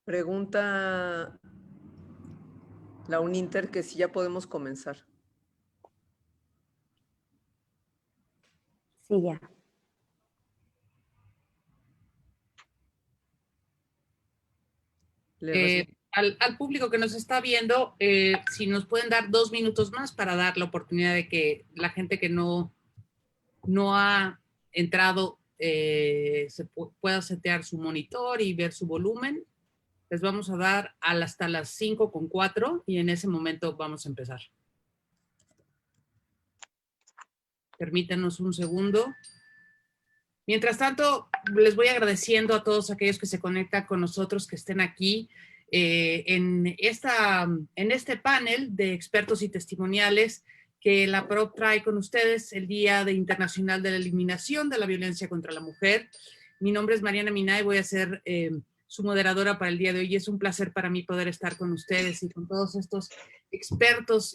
Pregunta la Uninter que si ya podemos comenzar. Sí, ya. Al público que nos está viendo, si nos pueden dar 2 minutos más para dar la oportunidad de que la gente que no ha entrado se pueda setear su monitor y ver su volumen. Les vamos a dar hasta las 5:04 y en ese momento vamos a empezar. Permítanos un segundo. Mientras tanto, les voy agradeciendo a todos aquellos que se conectan con nosotros, que estén aquí en este panel de expertos y testimoniales que la PROP trae con ustedes el Día Internacional de la Eliminación de la Violencia contra la Mujer. Mi nombre es Mariana Minay, voy a ser su moderadora para el día de hoy. Es un placer para mí poder estar con ustedes y con todos estos expertos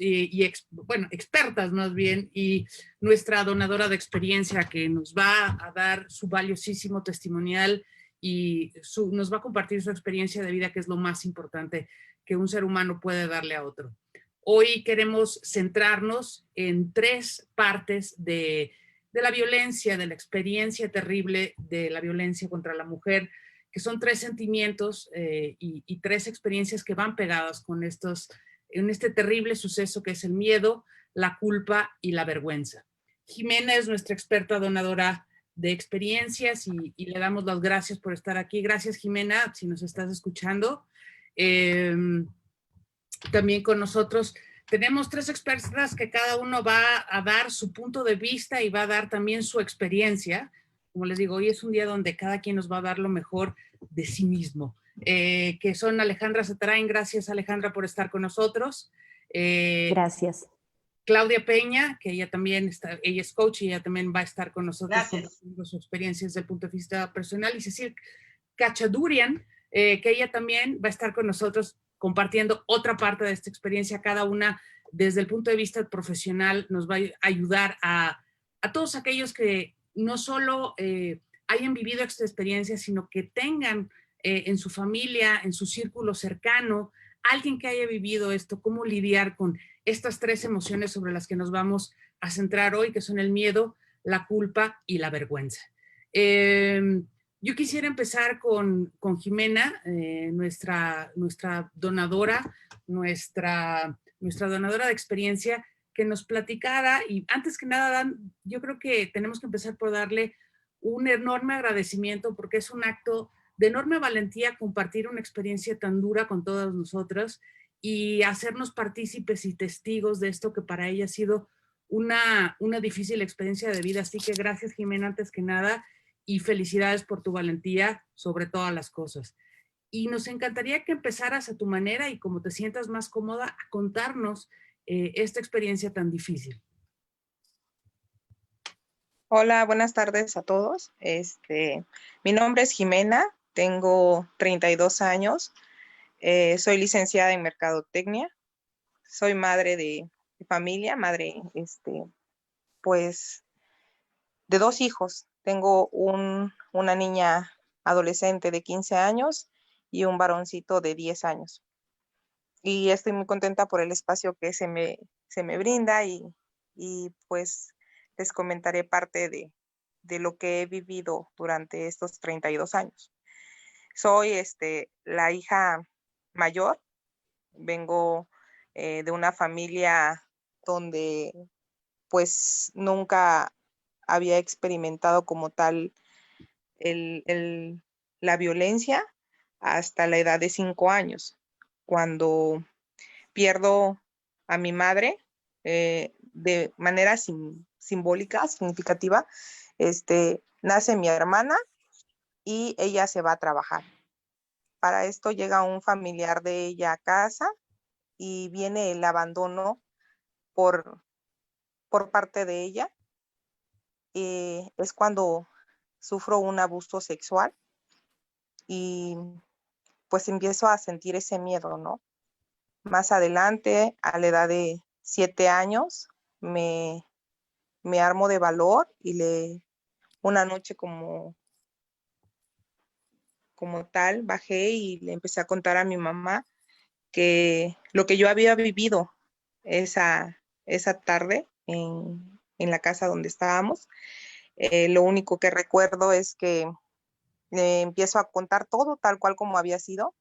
bueno, expertas más bien, y nuestra donadora de experiencia que nos va a dar su valiosísimo testimonial y nos va a compartir su experiencia de vida, que es lo más importante que un ser humano puede darle a otro. Hoy queremos centrarnos en 3 partes de la violencia, de la experiencia terrible de la violencia contra la mujer, que son 3 sentimientos y 3 experiencias que van pegadas con en este terrible suceso que es el miedo, la culpa y la vergüenza. Jimena es nuestra experta donadora de experiencias y le damos las gracias por estar aquí. Gracias, Jimena, si nos estás escuchando. También con nosotros tenemos 3 expertas que cada uno va a dar su punto de vista y va a dar también su experiencia. Como les digo, hoy es un día donde cada quien nos va a dar lo mejor de sí mismo. Que son Alejandra Zatarain. Gracias, Alejandra, por estar con nosotros. Gracias. Claudia Peña, que ella también ella es coach y ella también va a estar con nosotros compartiendo su experiencia desde el punto de vista personal. Y Cecil Cachadurian, que ella también va a estar con nosotros compartiendo otra parte de esta experiencia. Cada una desde el punto de vista profesional nos va a ayudar a todos aquellos que no solo hayan vivido esta experiencia, sino que tengan en su familia, en su círculo cercano, alguien que haya vivido esto, cómo lidiar con estas 3 emociones sobre las que nos vamos a centrar hoy, que son el miedo, la culpa y la vergüenza. Yo quisiera empezar con Jimena, nuestra donadora, nuestra donadora de experiencia, que nos platicara. Y antes que nada, Dan, yo creo que tenemos que empezar por darle un enorme agradecimiento, porque es un acto de enorme valentía compartir una experiencia tan dura con todas nosotras y hacernos partícipes y testigos de esto que para ella ha sido una difícil experiencia de vida. Así que gracias, Jimena, antes que nada, y felicidades por tu valentía sobre todas las cosas. Y nos encantaría que empezaras a tu manera y como te sientas más cómoda a contarnos esta experiencia tan difícil. Hola, buenas tardes a todos. Mi nombre es Jimena, tengo 32 años, soy licenciada en Mercadotecnia, soy madre de familia, madre, pues, de 2 hijos. Tengo una niña adolescente de 15 años y un varoncito de 10 años. Y estoy muy contenta por el espacio que se me brinda y pues les comentaré parte de lo que he vivido durante estos 32 años. Soy la hija mayor, vengo de una familia donde pues nunca había experimentado como tal la violencia hasta la edad de 5 años, cuando pierdo a mi madre de manera simbólica, significativa. Nace mi hermana y ella se va a trabajar. Para esto llega un familiar de ella a casa y viene el abandono por parte de ella. Es cuando sufro un abuso sexual y pues empiezo a sentir ese miedo, ¿no? Más adelante, a la edad de 7 años, me armo de valor y una noche como como tal, bajé y le empecé a contar a mi mamá que lo que yo había vivido esa tarde en la casa donde estábamos. Lo único que recuerdo es que le empiezo a contar todo tal cual como había sido.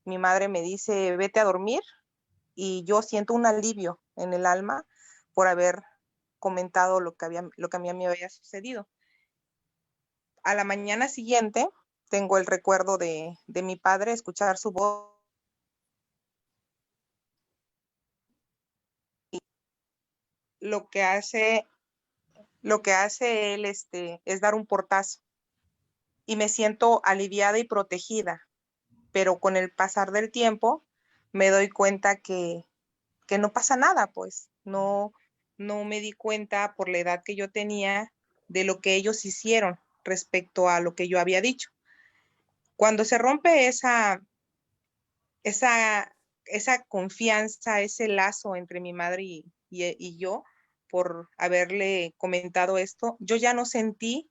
Mi madre me dice, vete a dormir, y yo siento un alivio en el alma por haber comentado lo que a mí me había sucedido. A la mañana siguiente tengo el recuerdo de mi padre, escuchar su voz. Lo que hace, lo que hace él es dar un portazo y me siento aliviada y protegida, pero con el pasar del tiempo me doy cuenta que no pasa nada, pues no me di cuenta por la edad que yo tenía de lo que ellos hicieron respecto a lo que yo había dicho. Cuando se rompe esa confianza, ese lazo entre mi madre y yo, por haberle comentado esto, yo ya no sentí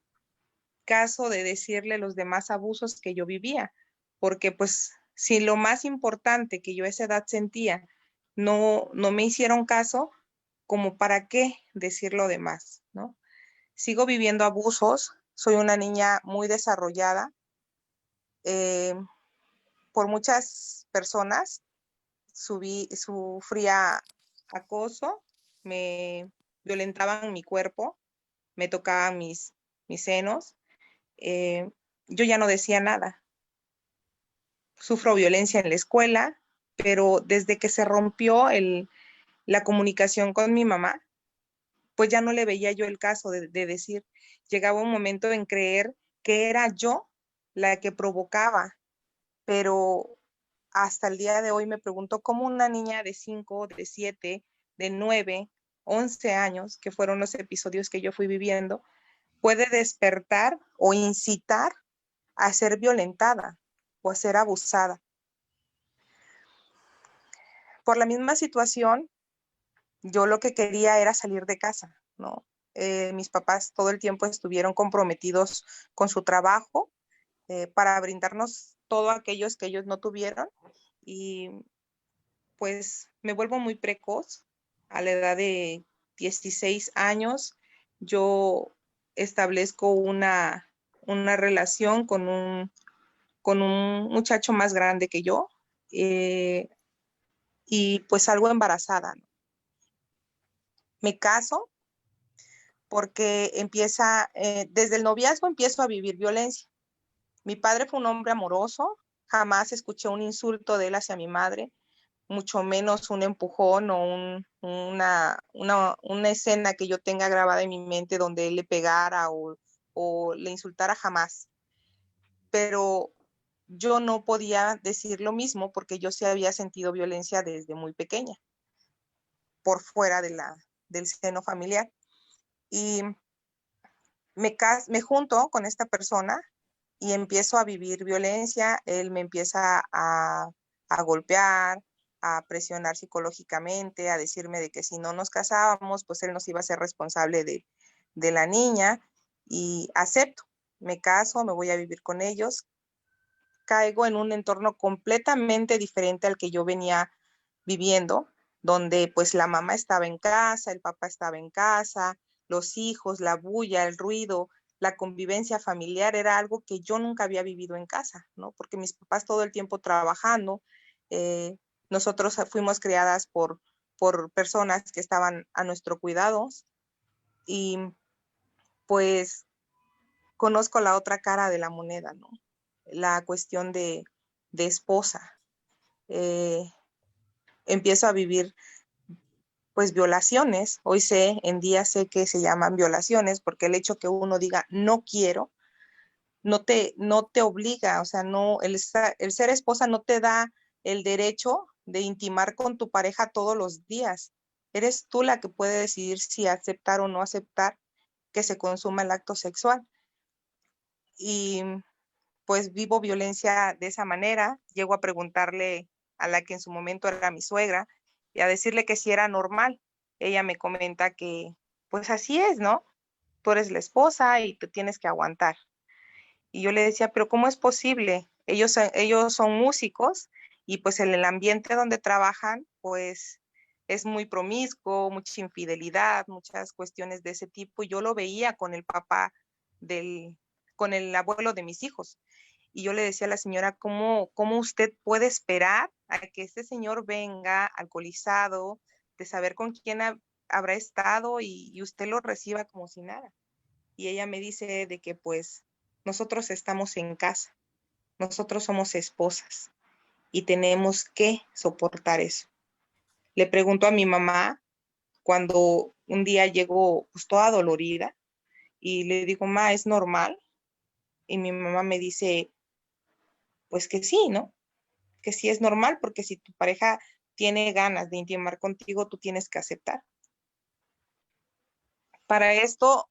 caso de decirle los demás abusos que yo vivía, porque pues si lo más importante que yo a esa edad sentía no me hicieron caso, como para qué decir lo demás, ¿no? Sigo viviendo abusos, soy una niña muy desarrollada, eh, por muchas personas sufría acoso, me violentaban mi cuerpo, me tocaban mis senos, eh, yo ya no decía nada. Sufro violencia en la escuela, pero desde que se rompió la comunicación con mi mamá, pues ya no le veía yo el caso de decir, llegaba un momento en creer que era yo la que provocaba, pero hasta el día de hoy me pregunto cómo una niña de 5, de 7, de 9, 11 años, que fueron los episodios que yo fui viviendo, puede despertar o incitar a ser violentada o a ser abusada. Por la misma situación, yo lo que quería era salir de casa, ¿no? Mis papás todo el tiempo estuvieron comprometidos con su trabajo, para brindarnos todo aquellos que ellos no tuvieron, y pues me vuelvo muy precoz. A la edad de 16 años, yo establezco una relación con un muchacho más grande que yo, y pues salgo embarazada, ¿no? Me caso porque desde el noviazgo empiezo a vivir violencia. Mi padre fue un hombre amoroso, jamás escuché un insulto de él hacia mi madre, mucho menos un empujón o una escena que yo tenga grabada en mi mente donde él le pegara o le insultara, jamás. Pero yo no podía decir lo mismo porque yo sí había sentido violencia desde muy pequeña, por fuera del seno familiar. Y me junto con esta persona y empiezo a vivir violencia. Él me empieza a golpear, a presionar psicológicamente, a decirme de que si no nos casábamos, pues él nos iba a ser responsable de la niña, y acepto. Me caso, me voy a vivir con ellos, caigo en un entorno completamente diferente al que yo venía viviendo, donde pues la mamá estaba en casa, el papá estaba en casa, los hijos, la bulla, el ruido, la convivencia familiar era algo que yo nunca había vivido en casa, ¿no? Porque mis papás todo el tiempo trabajando, nosotros fuimos criadas por personas que estaban a nuestro cuidado, y pues conozco la otra cara de la moneda, ¿no? La cuestión de esposa. Empiezo a vivir pues violaciones. Hoy en día sé que se llaman violaciones, porque el hecho que uno diga no quiero, no te obliga, o sea, no, el ser esposa no te da el derecho de intimar con tu pareja todos los días. Eres tú la que puede decidir si aceptar o no aceptar que se consuma el acto sexual. Y pues vivo violencia de esa manera. Llego a preguntarle a la que en su momento era mi suegra y a decirle que si era normal. Ella me comenta que pues así es, ¿no? Tú eres la esposa y te tienes que aguantar. Y yo le decía, pero ¿cómo es posible? Ellos son músicos y pues en el ambiente donde trabajan, pues es muy promiscuo, mucha infidelidad, muchas cuestiones de ese tipo. Y yo lo veía con el papá con el abuelo de mis hijos. Y yo le decía a la señora, ¿cómo usted puede esperar a que este señor venga alcoholizado, de saber con quién habrá estado y usted lo reciba como si nada? Y ella me dice de que pues nosotros estamos en casa, nosotros somos esposas y tenemos que soportar eso. Le pregunto a mi mamá cuando un día llegó pues toda dolorida y le digo, ma, ¿es normal? Y mi mamá me dice, pues que sí, ¿no? Que sí es normal, porque si tu pareja tiene ganas de intimar contigo, tú tienes que aceptar. Para esto,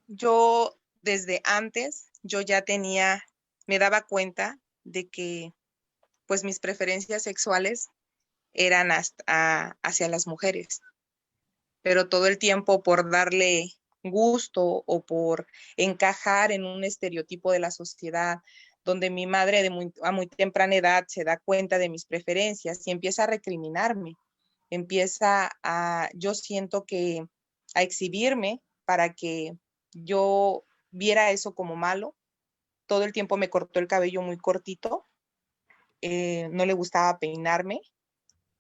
yo desde antes, yo ya me daba cuenta de que pues mis preferencias sexuales eran hacia las mujeres, pero todo el tiempo por darle gusto o por encajar en un estereotipo de la sociedad, donde mi madre a muy temprana edad se da cuenta de mis preferencias y empieza a recriminarme, yo siento que a exhibirme para que yo viera eso como malo. Todo el tiempo me cortó el cabello muy cortito, no le gustaba peinarme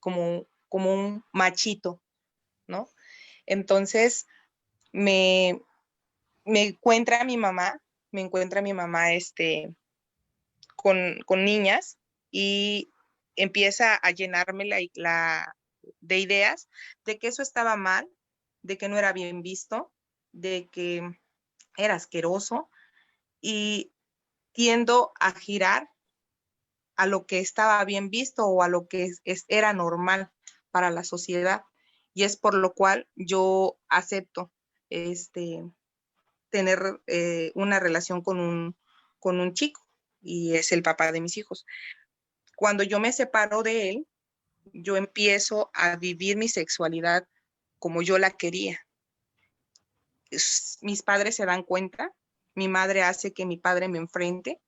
como un machito, ¿no? Entonces me encuentra mi mamá, con niñas y empieza a llenarme de ideas de que eso estaba mal, de que no era bien visto, de que era asqueroso y tiendo a girar a lo que estaba bien visto o a lo que era normal para la sociedad. Y es por lo cual yo acepto tener una relación con un chico y es el papá de mis hijos. Cuando yo me separo de él, yo empiezo a vivir mi sexualidad como yo la quería. Mis padres se dan cuenta, mi madre hace que mi padre me enfrente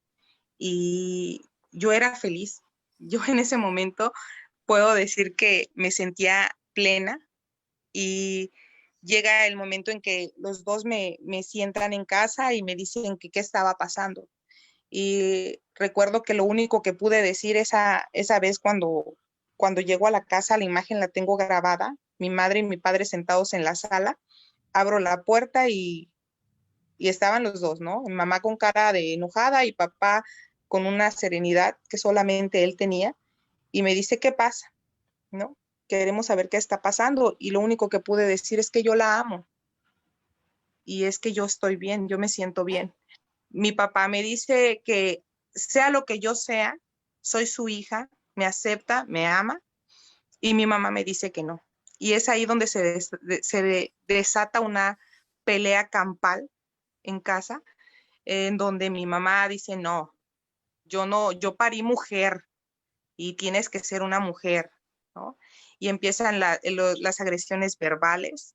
y yo era feliz. Yo en ese momento puedo decir que me sentía plena y llega el momento en que los dos me sientan en casa y me dicen que qué estaba pasando. Y recuerdo que lo único que pude decir esa vez cuando llego a la casa, la imagen la tengo grabada, mi madre y mi padre sentados en la sala, abro la puerta y estaban los dos, ¿no? Mi mamá con cara de enojada y papá con una serenidad que solamente él tenía y me dice, ¿qué pasa? ¿No? Queremos saber qué está pasando y lo único que pude decir es que yo la amo y es que yo estoy bien, yo me siento bien. Mi papá me dice que sea lo que yo sea, soy su hija, me acepta, me ama y mi mamá me dice que no. Y es ahí donde se desata una pelea campal en casa, en donde mi mamá dice, no, yo parí mujer y tienes que ser una mujer, ¿no? Y empiezan las agresiones verbales,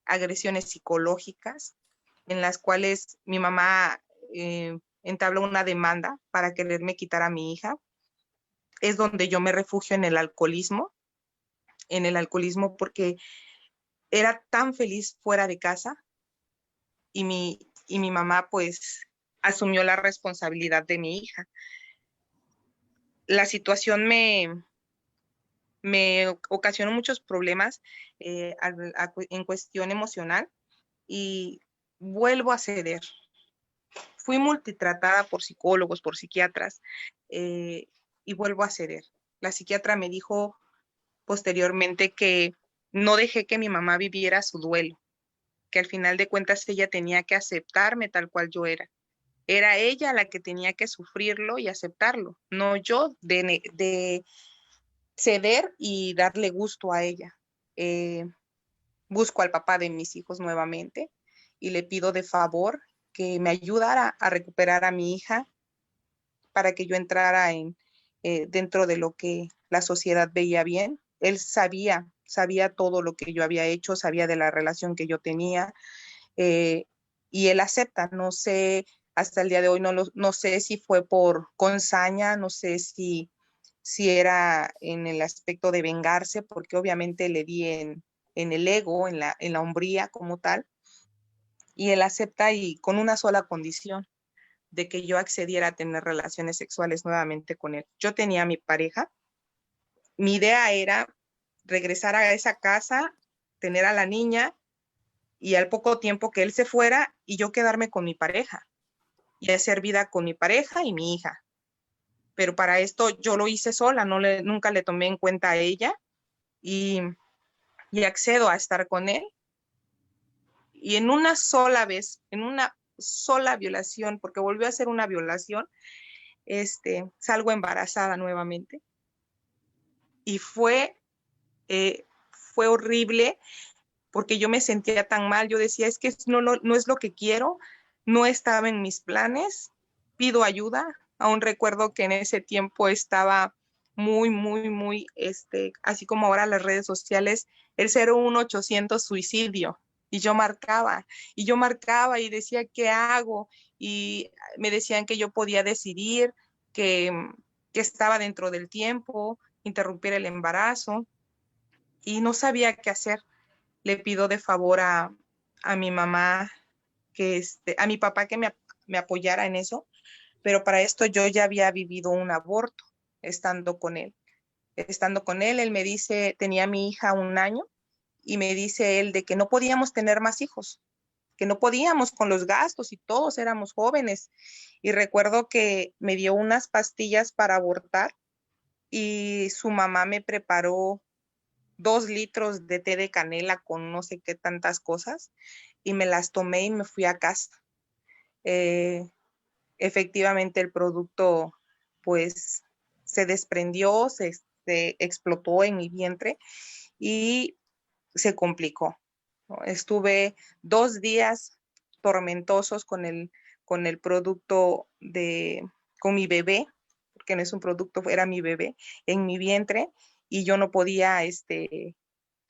agresiones psicológicas, en las cuales mi mamá entabló una demanda para quererme quitar a mi hija. Es donde yo me refugio en el alcoholismo porque era tan feliz fuera de casa y mi mamá pues asumió la responsabilidad de mi hija. La situación me ocasionó muchos problemas en cuestión emocional y vuelvo a ceder. Fui multitratada por psicólogos, por psiquiatras y vuelvo a ceder. La psiquiatra me dijo posteriormente que no dejé que mi mamá viviera su duelo, que al final de cuentas ella tenía que aceptarme tal cual yo era. Era ella la que tenía que sufrirlo y aceptarlo, no yo de ceder y darle gusto a ella. Busco al papá de mis hijos nuevamente y le pido de favor que me ayudara a recuperar a mi hija para que yo entrara dentro de lo que la sociedad veía bien. Él sabía todo lo que yo había hecho, sabía de la relación que yo tenía y él acepta. No sé hasta el día de hoy no sé si fue con saña, no sé si era en el aspecto de vengarse, porque obviamente le di en el ego, en la hombría como tal, y él acepta y con una sola condición, de que yo accediera a tener relaciones sexuales nuevamente con él. Yo tenía a mi pareja, mi idea era regresar a esa casa, tener a la niña y al poco tiempo que él se fuera y yo quedarme con mi pareja y hacer vida con mi pareja y mi hija. Pero para esto yo lo hice sola, nunca le tomé en cuenta a ella y accedo a estar con él. Y en una sola vez, en una sola violación, porque volvió a ser una violación, salgo embarazada nuevamente. Y fue horrible porque yo me sentía tan mal. Yo decía, es que no es lo que quiero, no estaba en mis planes, pido ayuda. Aún recuerdo que en ese tiempo estaba muy, muy, muy, así como ahora las redes sociales, el 01800 suicidio. Y yo marcaba y decía, ¿qué hago? Y me decían que yo podía decidir, que estaba dentro del tiempo, interrumpir el embarazo, y no sabía qué hacer. Le pido de favor a mi mamá, a mi papá que me apoyara en eso, pero para esto yo ya había vivido un aborto estando con él. Estando con él, él me dice, tenía a mi hija 1 año, y me dice él de que no podíamos tener más hijos, que no podíamos con los gastos y todos éramos jóvenes. Y recuerdo que me dio unas pastillas para abortar y su mamá me preparó 2 litros de té de canela con no sé qué tantas cosas y me las tomé y me fui a casa. Efectivamente el producto pues se desprendió, se explotó en mi vientre y se complicó, ¿no? Estuve 2 días tormentosos con el producto con mi bebé, porque no es un producto, era mi bebé en mi vientre y yo no podía,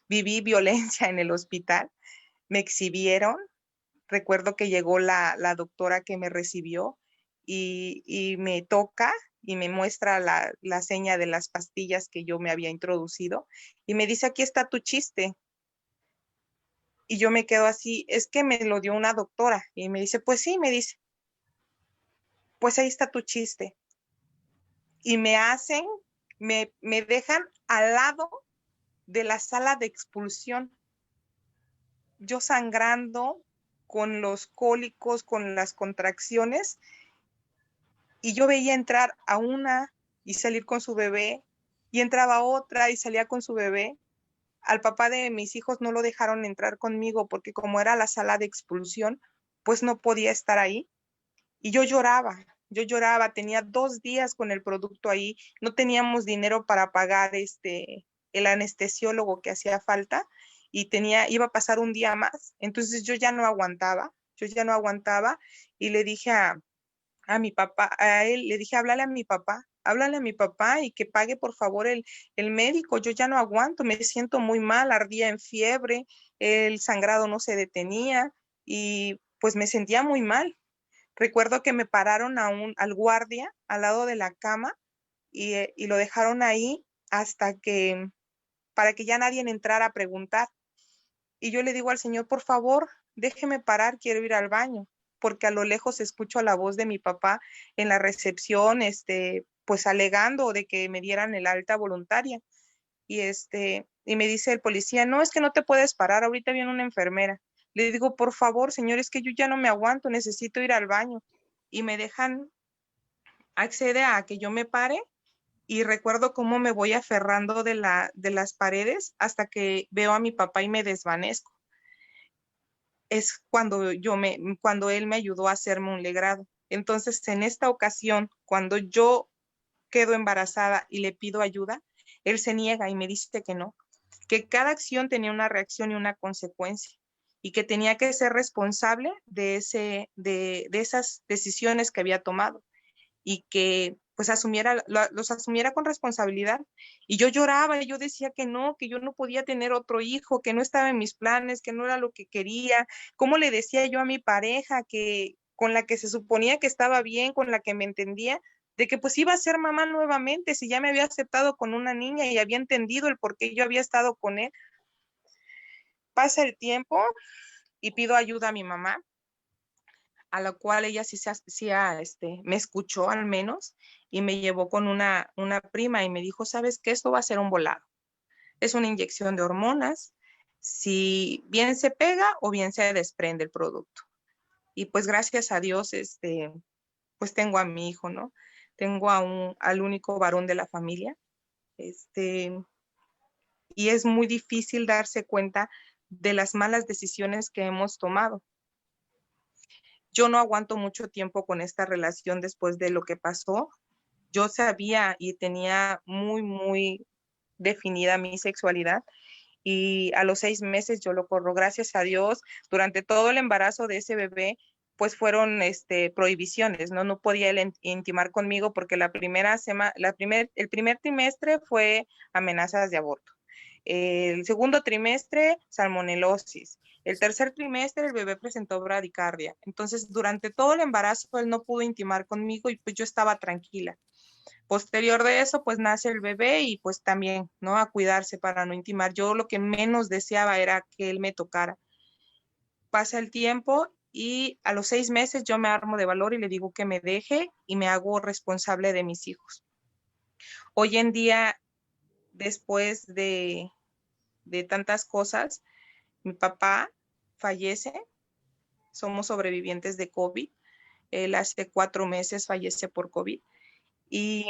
viví violencia en el hospital, me exhibieron. Recuerdo que llegó la doctora que me recibió y me toca y me muestra la seña de las pastillas que yo me había introducido y me dice, aquí está tu chiste. Y yo me quedo así, es que me lo dio una doctora. Y me dice, pues sí, me dice, pues ahí está tu chiste. Y me dejan al lado de la sala de expulsión. Yo sangrando, con los cólicos, con las contracciones, y yo veía entrar a una y salir con su bebé, y entraba otra y salía con su bebé. Al papá de mis hijos no lo dejaron entrar conmigo porque como era la sala de expulsión, pues no podía estar ahí. Y yo lloraba, tenía 2 días con el producto ahí, no teníamos dinero para pagar el anestesiólogo que hacía falta y iba a pasar un día más. Entonces yo ya no aguantaba y le dije a mi papá, a él, le dije, háblale a mi papá y que pague por favor el médico, yo ya no aguanto, me siento muy mal, ardía en fiebre, el sangrado no se detenía y pues me sentía muy mal. Recuerdo que me pararon al guardia al lado de la cama y lo dejaron ahí para que ya nadie entrara a preguntar. Y yo le digo al señor, por favor, déjeme parar, quiero ir al baño, porque a lo lejos escucho la voz de mi papá en la recepción, pues alegando de que me dieran el alta voluntaria. Y me dice el policía, no, es que no te puedes parar, ahorita viene una enfermera. Le digo, por favor, señor, es que yo ya no me aguanto, necesito ir al baño. Y me dejan, accede a que yo me pare y recuerdo cómo me voy aferrando de las paredes hasta que veo a mi papá y me desvanezco. Es cuando él me ayudó a hacerme un legrado. Entonces, en esta ocasión, cuando yo quedo embarazada y le pido ayuda, él se niega y me dice que no, que cada acción tenía una reacción y una consecuencia y que tenía que ser responsable de esas decisiones que había tomado y que pues los asumiera con responsabilidad. Y yo lloraba y yo decía que yo no podía tener otro hijo, que no estaba en mis planes, que no era lo que quería. ¿Cómo le decía yo a mi pareja que con la que se suponía que estaba bien, con la que me entendía, de que pues iba a ser mamá nuevamente, si ya me había aceptado con una niña y había entendido el por qué yo había estado con él. Pasa el tiempo y pido ayuda a mi mamá, a la cual ella me escuchó al menos, y me llevó con una prima y me dijo, ¿sabes qué? Esto va a ser un volado. Es una inyección de hormonas, si bien se pega o bien se desprende el producto. Y pues gracias a Dios, pues tengo a mi hijo, ¿no? Tengo al único varón de la familia, y es muy difícil darse cuenta de las malas decisiones que hemos tomado. Yo no aguanto mucho tiempo con esta relación después de lo que pasó. Yo sabía y tenía muy, muy definida mi sexualidad, y a los 6 meses yo lo corro, gracias a Dios. Durante todo el embarazo de ese bebé, pues fueron prohibiciones, ¿no? No podía él intimar conmigo porque el primer trimestre fue amenazas de aborto. El segundo trimestre, salmonelosis. El tercer trimestre, el bebé presentó bradicardia. Entonces, durante todo el embarazo, él no pudo intimar conmigo y pues yo estaba tranquila. Posterior de eso, pues nace el bebé y pues también, ¿no? A cuidarse para no intimar. Yo lo que menos deseaba era que él me tocara. Pasa el tiempo y a los 6 meses yo me armo de valor y le digo que me deje y me hago responsable de mis hijos. Hoy en día, después de tantas cosas, mi papá fallece, somos sobrevivientes de COVID. Él hace 4 meses fallece por COVID. Y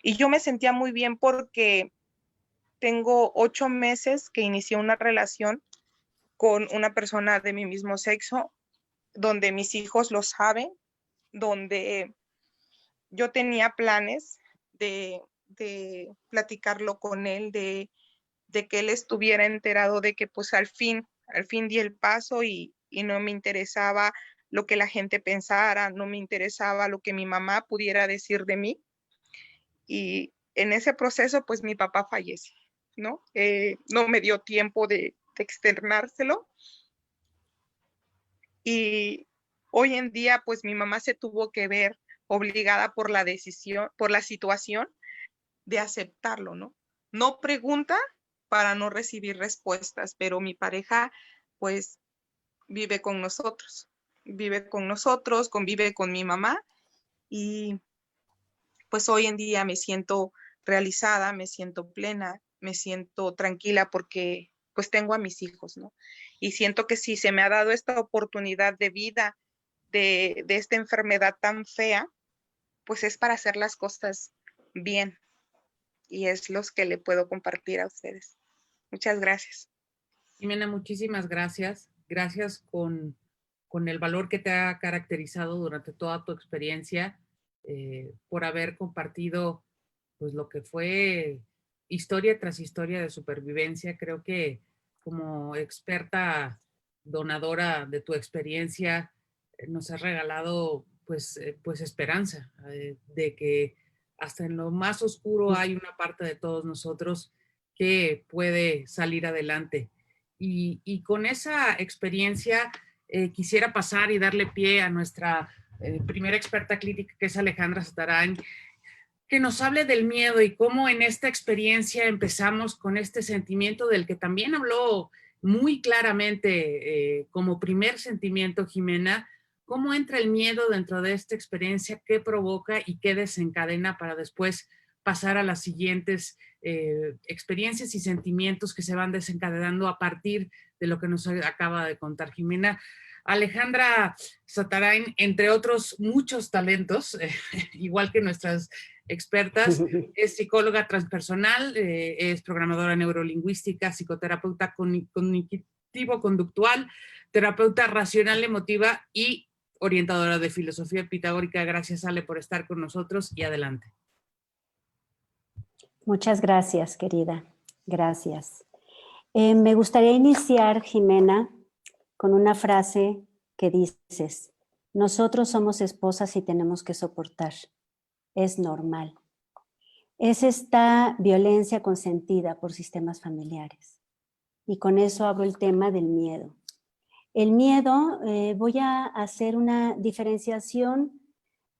yo me sentía muy bien porque tengo 8 meses que inicié una relación con una persona de mi mismo sexo, donde mis hijos lo saben, donde yo tenía planes de platicarlo con él, de que él estuviera enterado de que pues al fin di el paso y no me interesaba lo que la gente pensara, no me interesaba lo que mi mamá pudiera decir de mí. Y en ese proceso, pues mi papá fallece, ¿no? No me dio tiempo de externárselo. Y hoy en día, pues mi mamá se tuvo que ver obligada por la decisión, por la situación de aceptarlo, ¿no? No pregunta para no recibir respuestas, pero mi pareja, pues, vive con nosotros, convive con mi mamá, y pues hoy en día me siento realizada, me siento plena, me siento tranquila porque pues tengo a mis hijos, ¿no? Y siento que si se me ha dado esta oportunidad de vida, de esta enfermedad tan fea, pues es para hacer las cosas bien, y es los que le puedo compartir a ustedes. Muchas gracias. Jimena, muchísimas gracias. Gracias con el valor que te ha caracterizado durante toda tu experiencia, por haber compartido pues lo que fue historia tras historia de supervivencia. Creo que como experta donadora de tu experiencia, nos has regalado pues esperanza, de que hasta en lo más oscuro hay una parte de todos nosotros que puede salir adelante. Y con esa experiencia quisiera pasar y darle pie a nuestra primera experta clínica, que es Alejandra Zatarain, que nos hable del miedo y cómo en esta experiencia empezamos con este sentimiento del que también habló muy claramente como primer sentimiento Jimena. ¿Cómo entra el miedo dentro de esta experiencia? ¿Qué provoca y qué desencadena para después pasar a las siguientes experiencias y sentimientos que se van desencadenando a partir de lo que nos acaba de contar Jimena? Alejandra Zatarain, entre otros muchos talentos, igual que nuestras expertas, es psicóloga transpersonal, es programadora neurolingüística, psicoterapeuta cognitivo-conductual, terapeuta racional emotiva y orientadora de filosofía pitagórica. Gracias, Ale, por estar con nosotros, y adelante. Muchas gracias, querida. Gracias. Me gustaría iniciar, Jimena, con una frase que dices: nosotros somos esposas y tenemos que soportar. Es normal. Es esta violencia consentida por sistemas familiares. Y con eso abro el tema del miedo. El miedo, voy a hacer una diferenciación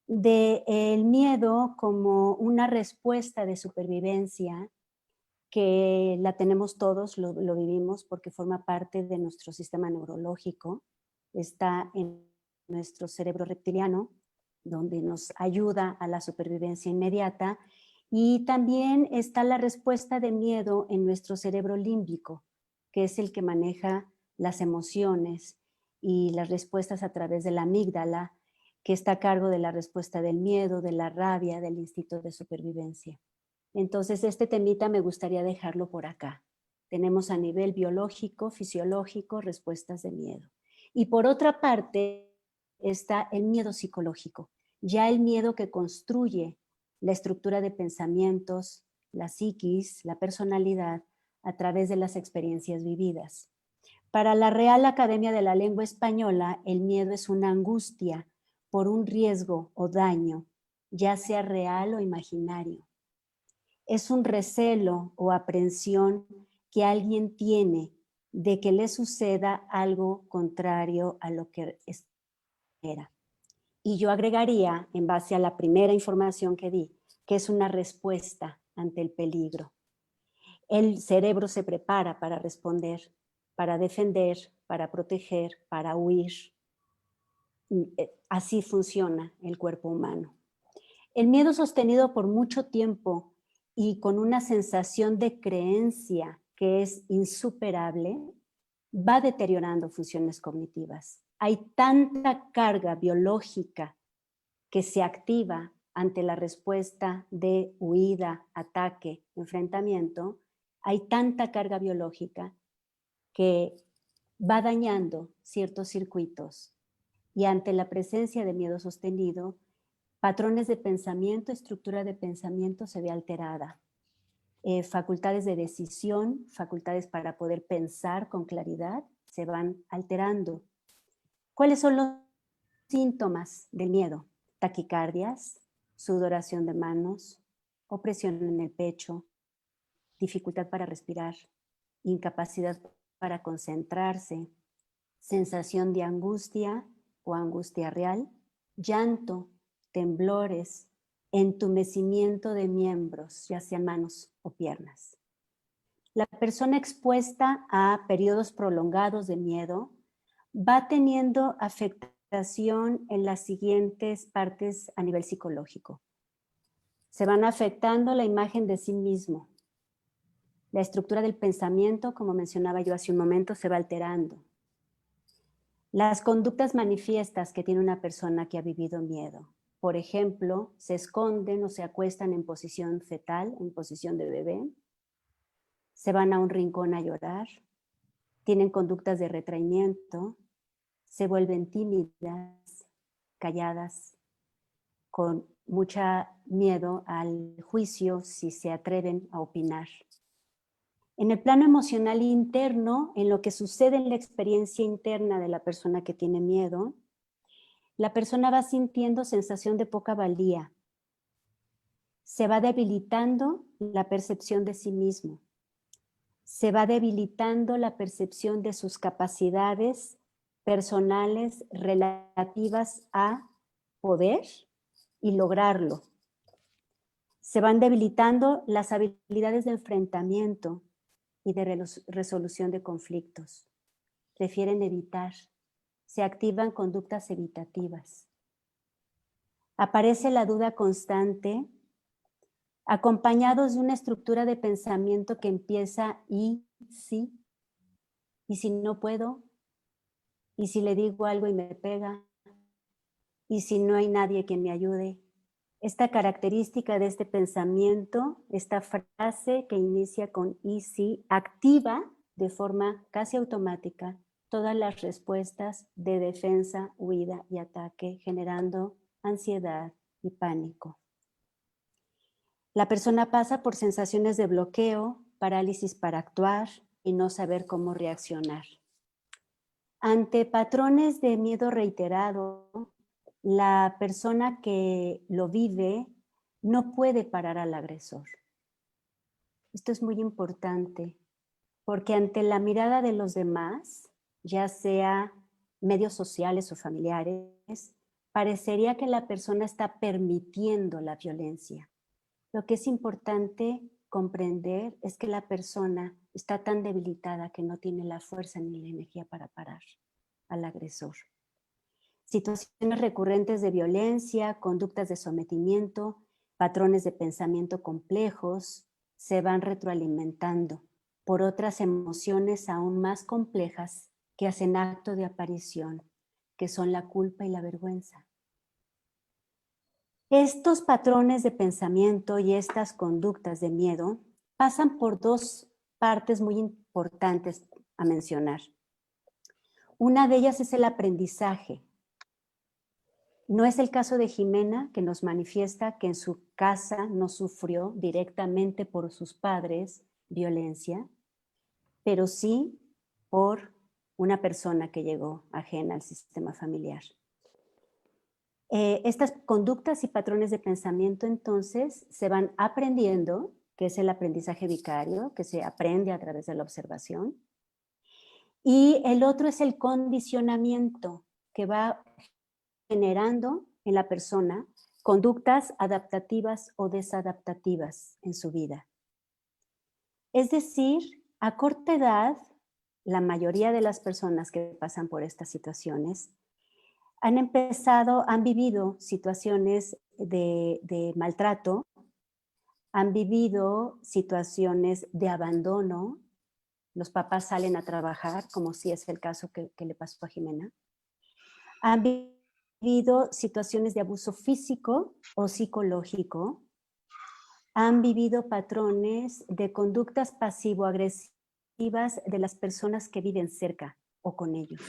del miedo como una respuesta de supervivencia que la tenemos todos, lo vivimos porque forma parte de nuestro sistema neurológico, está en nuestro cerebro reptiliano, donde nos ayuda a la supervivencia inmediata, y también está la respuesta de miedo en nuestro cerebro límbico, que es el que maneja las emociones y las respuestas a través de la amígdala, que está a cargo de la respuesta del miedo, de la rabia, del instinto de supervivencia. Entonces, este temita me gustaría dejarlo por acá. Tenemos a nivel biológico, fisiológico, respuestas de miedo. Y por otra parte está el miedo psicológico, ya el miedo que construye la estructura de pensamientos, la psiquis, la personalidad, a través de las experiencias vividas. Para la Real Academia de la Lengua Española, el miedo es una angustia por un riesgo o daño, ya sea real o imaginario. Es un recelo o aprensión que alguien tiene de que le suceda algo contrario a lo que espera. Y yo agregaría, en base a la primera información que di, que es una respuesta ante el peligro. El cerebro se prepara para responder, para defender, para proteger, para huir. Así funciona el cuerpo humano. El miedo sostenido por mucho tiempo y con una sensación de creencia que es insuperable, va deteriorando funciones cognitivas. Hay tanta carga biológica que se activa ante la respuesta de huida, ataque, enfrentamiento. Hay tanta carga biológica que va dañando ciertos circuitos y ante la presencia de miedo sostenido, patrones de pensamiento, estructura de pensamiento se ve alterada. Facultades de decisión, facultades para poder pensar con claridad se van alterando. ¿Cuáles son los síntomas del miedo? Taquicardias, sudoración de manos, opresión en el pecho, dificultad para respirar, incapacidad para concentrarse, sensación de angustia o angustia real, llanto, temblores, entumecimiento de miembros, ya sean manos o piernas. La persona expuesta a periodos prolongados de miedo va teniendo afectación en las siguientes partes a nivel psicológico. Se van afectando la imagen de sí mismo. La estructura del pensamiento, como mencionaba yo hace un momento, se va alterando. Las conductas manifiestas que tiene una persona que ha vivido miedo. Por ejemplo, se esconden o se acuestan en posición fetal, en posición de bebé. Se van a un rincón a llorar. Tienen conductas de retraimiento. Se vuelven tímidas, calladas, con mucho miedo al juicio si se atreven a opinar. En el plano emocional interno, en lo que sucede en la experiencia interna de la persona que tiene miedo, la persona va sintiendo sensación de poca valía. Se va debilitando la percepción de sí mismo. Se va debilitando la percepción de sus capacidades personales relativas a poder y lograrlo. Se van debilitando las habilidades de enfrentamiento y de resolución de conflictos. Prefieren evitar. Se activan conductas evitativas. Aparece la duda constante, acompañados de una estructura de pensamiento que empieza y si no puedo, y si le digo algo y me pega, y si no hay nadie que me ayude. Esta característica de este pensamiento, esta frase que inicia con y si, activa de forma casi automática todas las respuestas de defensa, huida y ataque, generando ansiedad y pánico. La persona pasa por sensaciones de bloqueo, parálisis para actuar y no saber cómo reaccionar. Ante patrones de miedo reiterado, la persona que lo vive no puede parar al agresor. Esto es muy importante porque ante la mirada de los demás, ya sea medios sociales o familiares, parecería que la persona está permitiendo la violencia. Lo que es importante comprender es que la persona está tan debilitada que no tiene la fuerza ni la energía para parar al agresor. Situaciones recurrentes de violencia, conductas de sometimiento, patrones de pensamiento complejos se van retroalimentando por otras emociones aún más complejas que hacen acto de aparición, que son la culpa y la vergüenza. Estos patrones de pensamiento y estas conductas de miedo pasan por dos partes muy importantes a mencionar. Una de ellas es el aprendizaje. No es el caso de Jimena, que nos manifiesta que en su casa no sufrió directamente por sus padres violencia, pero sí por una persona que llegó ajena al sistema familiar. Estas conductas y patrones de pensamiento entonces se van aprendiendo, que es el aprendizaje vicario, que se aprende a través de la observación. Y el otro es el condicionamiento, que va generando en la persona conductas adaptativas o desadaptativas en su vida. Es decir, a corta edad, la mayoría de las personas que pasan por estas situaciones han vivido situaciones de maltrato, han vivido situaciones de abandono, los papás salen a trabajar, como sí es el caso que le pasó a Jimena, han vivido situaciones de abuso físico o psicológico, han vivido patrones de conductas pasivo-agresivas de las personas que viven cerca o con ellos.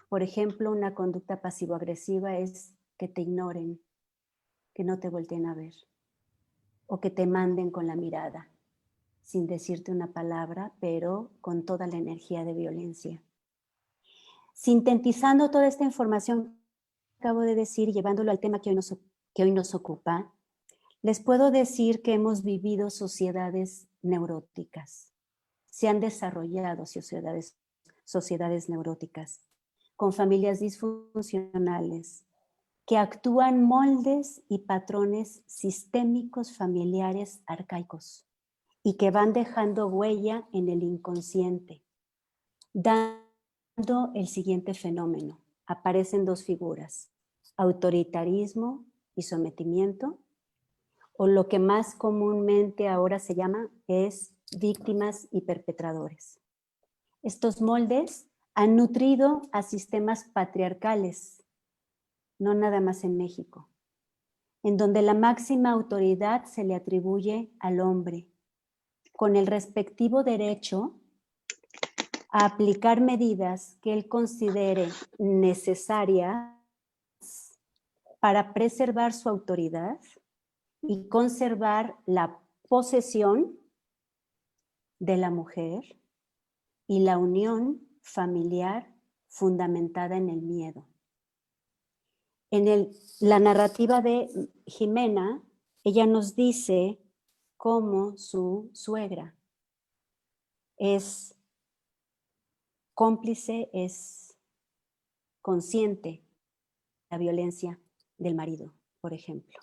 Por ejemplo, una conducta pasivo-agresiva es que te ignoren, que no te volteen a ver, o que te manden con la mirada, sin decirte una palabra, pero con toda la energía de violencia. Sintetizando toda esta información que acabo de decir, llevándolo al tema que hoy nos ocupa, les puedo decir que hemos vivido sociedades neuróticas. Se han desarrollado sociedades neuróticas, con familias disfuncionales, que actúan moldes y patrones sistémicos familiares arcaicos y que van dejando huella en el inconsciente, dando el siguiente fenómeno. Aparecen dos figuras, autoritarismo y sometimiento, o lo que más comúnmente ahora se llama es víctimas y perpetradores. Estos moldes han nutrido a sistemas patriarcales, no nada más en México, en donde la máxima autoridad se le atribuye al hombre, con el respectivo derecho a aplicar medidas que él considere necesarias para preservar su autoridad y conservar la posesión de la mujer y la unión familiar fundamentada en el miedo. En la narrativa de Jimena, ella nos dice cómo su suegra es cómplice, es consciente de la violencia del marido, por ejemplo.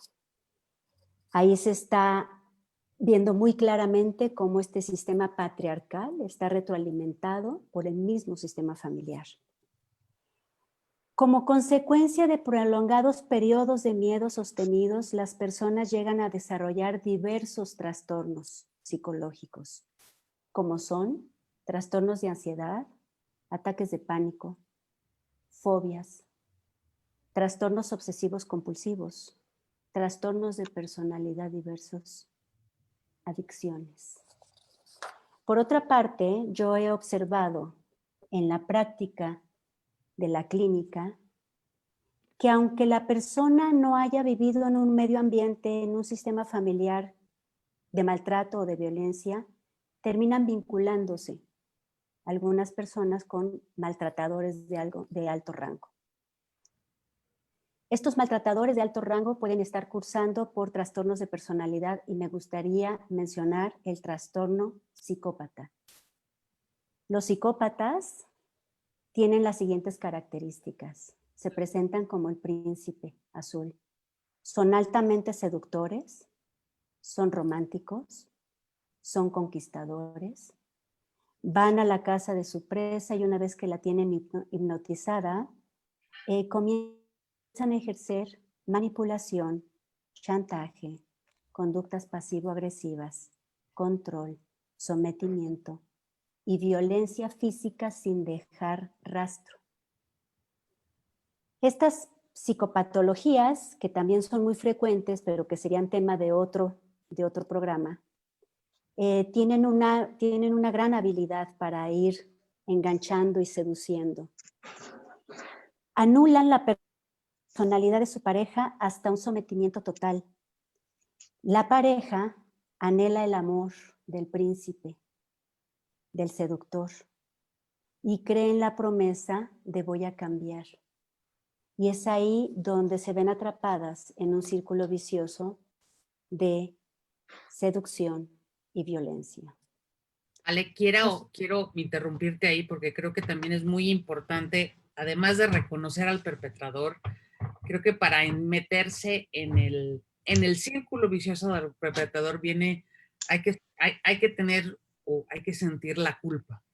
Ahí se está viendo muy claramente cómo este sistema patriarcal está retroalimentado por el mismo sistema familiar. Como consecuencia de prolongados periodos de miedo sostenidos, las personas llegan a desarrollar diversos trastornos psicológicos, como son trastornos de ansiedad, ataques de pánico, fobias, trastornos obsesivos compulsivos, trastornos de personalidad diversos, adicciones. Por otra parte, yo he observado en la práctica de la clínica que aunque la persona no haya vivido en un medio ambiente, en un sistema familiar de maltrato o de violencia, terminan vinculándose algunas personas con maltratadores de alto rango. Estos maltratadores de alto rango pueden estar cursando por trastornos de personalidad y me gustaría mencionar el trastorno psicópata. Los psicópatas tienen las siguientes características. Se presentan como el príncipe azul. Son altamente seductores, son románticos, son conquistadores, van a la casa de su presa y una vez que la tienen hipnotizada, comienzan a ejercer manipulación, chantaje, conductas pasivo-agresivas, control, sometimiento y violencia física sin dejar rastro. Estas psicopatologías, que también son muy frecuentes, pero que serían tema de otro programa, tienen una gran habilidad para ir enganchando y seduciendo. Anulan la personalidad de su pareja hasta un sometimiento total. La pareja anhela el amor del príncipe, del seductor, y cree en la promesa de voy a cambiar. Y es ahí donde se ven atrapadas en un círculo vicioso de seducción y violencia. Ale, quiero interrumpirte ahí porque creo que también es muy importante, además de reconocer al perpetrador, creo que para meterse en el círculo vicioso del perpetrador hay que tener o hay que sentir la culpa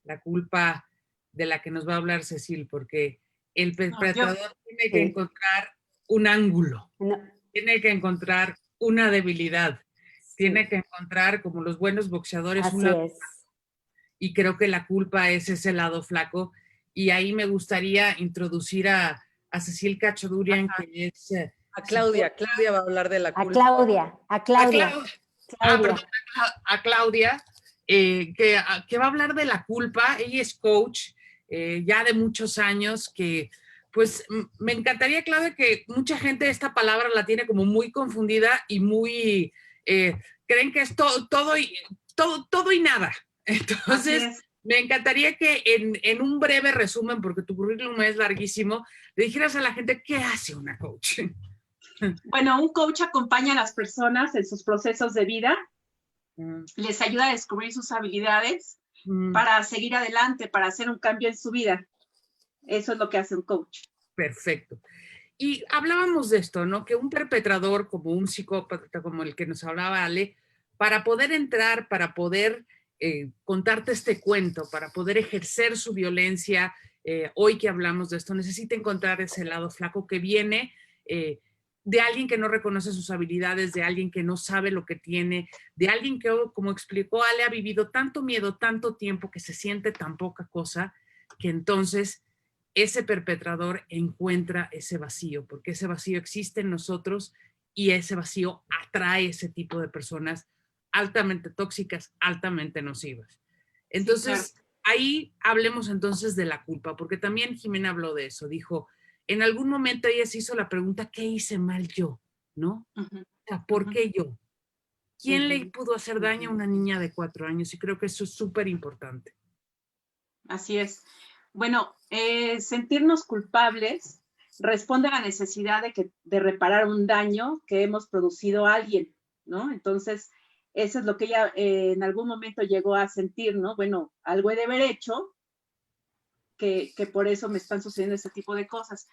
de la que nos va a hablar Cecil, porque el perpetrador tiene que encontrar un ángulo, tiene que encontrar una debilidad, tiene que encontrar, como los buenos boxeadores, Así un lado es. flaco. Y creo que la culpa es ese lado flaco. Y ahí me gustaría introducir a Cecil Cachadurian, que es... A Claudia va a hablar de la culpa. A Claudia. A Claudia, que va a hablar de la culpa. Ella es coach ya de muchos años, que pues me encantaría, Claudia, que mucha gente esta palabra la tiene como muy confundida y muy, creen que es todo y nada. Entonces, me encantaría que en un breve resumen, porque tu currículum es larguísimo, le dijeras a la gente qué hace una coach. Bueno, un coach acompaña a las personas en sus procesos de vida, les ayuda a descubrir sus habilidades para seguir adelante, para hacer un cambio en su vida. Eso es lo que hace un coach. Perfecto. Y hablábamos de esto, ¿no? Que un perpetrador, como un psicópata, como el que nos hablaba Ale, para poder entrar, para poder contarte este cuento, para poder ejercer su violencia, hoy que hablamos de esto, necesita encontrar ese lado flaco que viene de alguien que no reconoce sus habilidades, de alguien que no sabe lo que tiene, de alguien que, como explicó Ale, ha vivido tanto miedo, tanto tiempo, que se siente tan poca cosa, que entonces ese perpetrador encuentra ese vacío, porque ese vacío existe en nosotros y ese vacío atrae ese tipo de personas altamente tóxicas, altamente nocivas. Entonces, sí, claro. Ahí hablemos entonces de la culpa, porque también Jimena habló de eso, dijo, en algún momento ella se hizo la pregunta, ¿qué hice mal yo? ¿No? O sea, ¿por qué yo? ¿Quién le pudo hacer daño a una niña de 4 años? Y creo que eso es súper importante. Así es. Bueno, sentirnos culpables responde a la necesidad de reparar un daño que hemos producido a alguien, ¿no? Entonces, eso es lo que ella en algún momento llegó a sentir, ¿no? Bueno, algo he de haber hecho, que por eso me están sucediendo este tipo de cosas.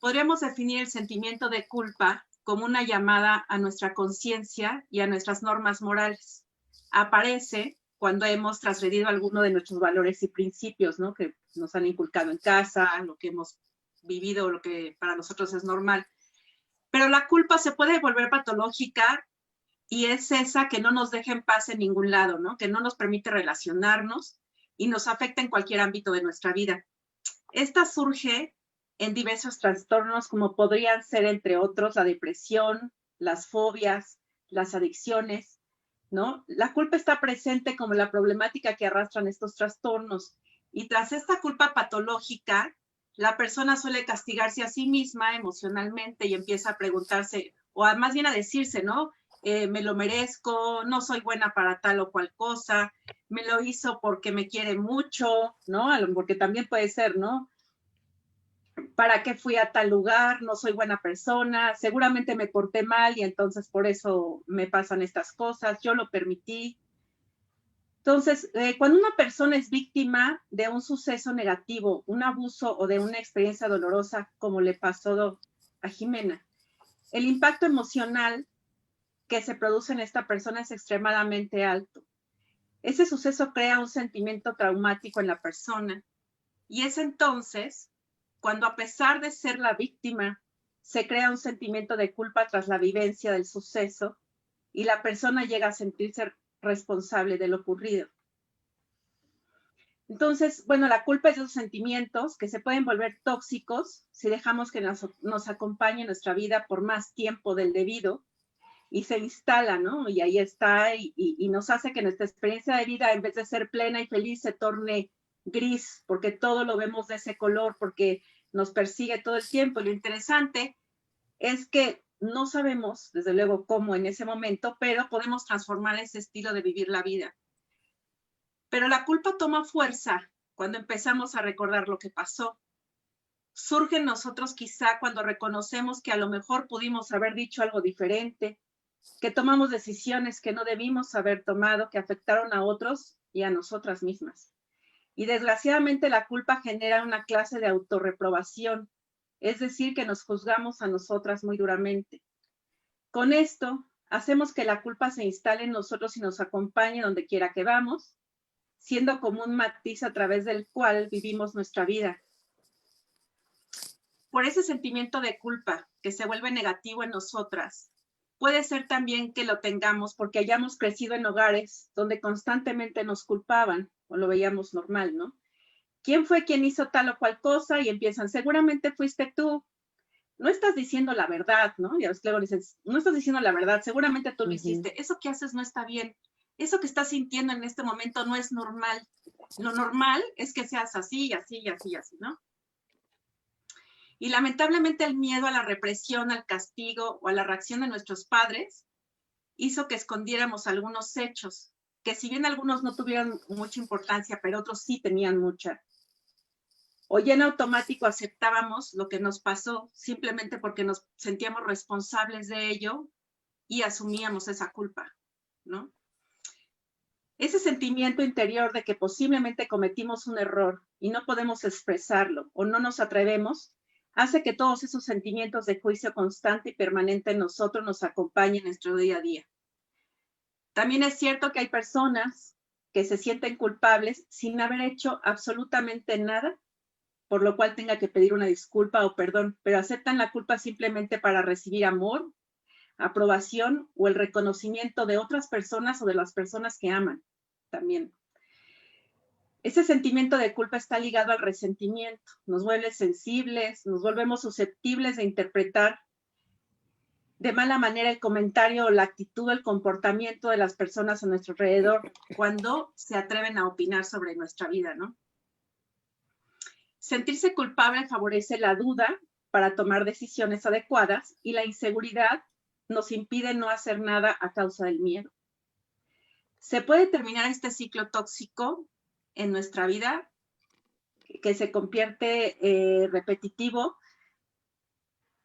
Podríamos definir el sentimiento de culpa como una llamada a nuestra conciencia y a nuestras normas morales. Aparece cuando hemos transgredido alguno de nuestros valores y principios, ¿no? Que nos han inculcado en casa, lo que hemos vivido, lo que para nosotros es normal. Pero la culpa se puede volver patológica y es esa que no nos deja en paz en ningún lado, ¿no? Que no nos permite relacionarnos y nos afecta en cualquier ámbito de nuestra vida. Esta surge en diversos trastornos como podrían ser, entre otros, la depresión, las fobias, las adicciones, ¿no? La culpa está presente como la problemática que arrastran estos trastornos. Y tras esta culpa patológica, la persona suele castigarse a sí misma emocionalmente y empieza a preguntarse, o más bien a decirse, ¿no? Me lo merezco, no soy buena para tal o cual cosa, me lo hizo porque me quiere mucho, ¿no? Porque también puede ser, ¿no? ¿Para qué fui a tal lugar? No soy buena persona, seguramente me porté mal y entonces por eso me pasan estas cosas, yo lo permití. Entonces, cuando una persona es víctima de un suceso negativo, un abuso o de una experiencia dolorosa, como le pasó a Jimena, el impacto emocional que se produce en esta persona es extremadamente alto. Ese suceso crea un sentimiento traumático en la persona y es entonces cuando, a pesar de ser la víctima, se crea un sentimiento de culpa tras la vivencia del suceso y la persona llega a sentirse responsable de lo ocurrido. Entonces, bueno, la culpa es de esos sentimientos que se pueden volver tóxicos si dejamos que nos acompañe en nuestra vida por más tiempo del debido y se instala, ¿no? Y ahí está y nos hace que nuestra experiencia de vida, en vez de ser plena y feliz, se torne gris, porque todo lo vemos de ese color, porque nos persigue todo el tiempo. Y lo interesante es que no sabemos, desde luego, cómo en ese momento, pero podemos transformar ese estilo de vivir la vida. Pero la culpa toma fuerza cuando empezamos a recordar lo que pasó. Surge en nosotros quizá cuando reconocemos que a lo mejor pudimos haber dicho algo diferente, que tomamos decisiones que no debimos haber tomado, que afectaron a otros y a nosotras mismas. Y desgraciadamente la culpa genera una clase de autorreprobación, es decir, que nos juzgamos a nosotras muy duramente. Con esto, hacemos que la culpa se instale en nosotros y nos acompañe donde quiera que vamos, siendo como un matiz a través del cual vivimos nuestra vida. Por ese sentimiento de culpa que se vuelve negativo en nosotras, puede ser también que lo tengamos porque hayamos crecido en hogares donde constantemente nos culpaban o lo veíamos normal, ¿no? ¿Quién fue quien hizo tal o cual cosa? Y empiezan, seguramente fuiste tú. No estás diciendo la verdad, ¿no? Y luego dices, no estás diciendo la verdad, seguramente tú lo hiciste. Eso que haces no está bien. Eso que estás sintiendo en este momento no es normal. Lo normal es que seas así, y así, y así, y así, ¿no? Y lamentablemente el miedo a la represión, al castigo o a la reacción de nuestros padres hizo que escondiéramos algunos hechos, que si bien algunos no tuvieron mucha importancia, pero otros sí tenían mucha. O ya en automático aceptábamos lo que nos pasó simplemente porque nos sentíamos responsables de ello y asumíamos esa culpa, ¿no? Ese sentimiento interior de que posiblemente cometimos un error y no podemos expresarlo o no nos atrevemos, hace que todos esos sentimientos de juicio constante y permanente en nosotros nos acompañen en nuestro día a día. También es cierto que hay personas que se sienten culpables sin haber hecho absolutamente nada, por lo cual tenga que pedir una disculpa o perdón, pero aceptan la culpa simplemente para recibir amor, aprobación o el reconocimiento de otras personas o de las personas que aman también. Ese sentimiento de culpa está ligado al resentimiento, nos vuelve sensibles, nos volvemos susceptibles de interpretar de mala manera el comentario o la actitud, el comportamiento de las personas a nuestro alrededor cuando se atreven a opinar sobre nuestra vida, ¿no? Sentirse culpable favorece la duda para tomar decisiones adecuadas y la inseguridad nos impide no hacer nada a causa del miedo. Se puede terminar este ciclo tóxico en nuestra vida que se convierte repetitivo.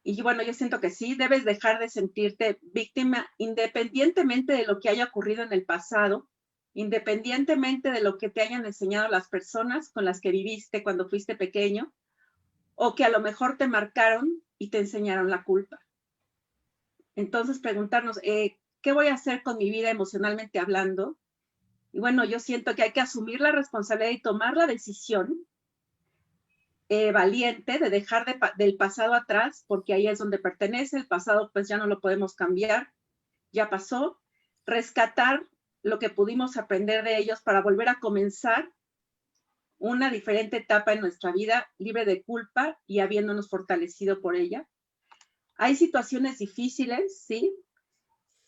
Y bueno, yo siento que sí, debes dejar de sentirte víctima independientemente de lo que haya ocurrido en el pasado, independientemente de lo que te hayan enseñado las personas con las que viviste cuando fuiste pequeño, o que a lo mejor te marcaron y te enseñaron la culpa. Entonces preguntarnos, ¿qué voy a hacer con mi vida emocionalmente hablando? Y bueno, yo siento que hay que asumir la responsabilidad y tomar la decisión valiente de dejar del pasado atrás, porque ahí es donde pertenece. El pasado pues ya no lo podemos cambiar, ya pasó. Rescatar lo que pudimos aprender de ellos para volver a comenzar una diferente etapa en nuestra vida, libre de culpa y habiéndonos fortalecido por ella. Hay situaciones difíciles, ¿sí?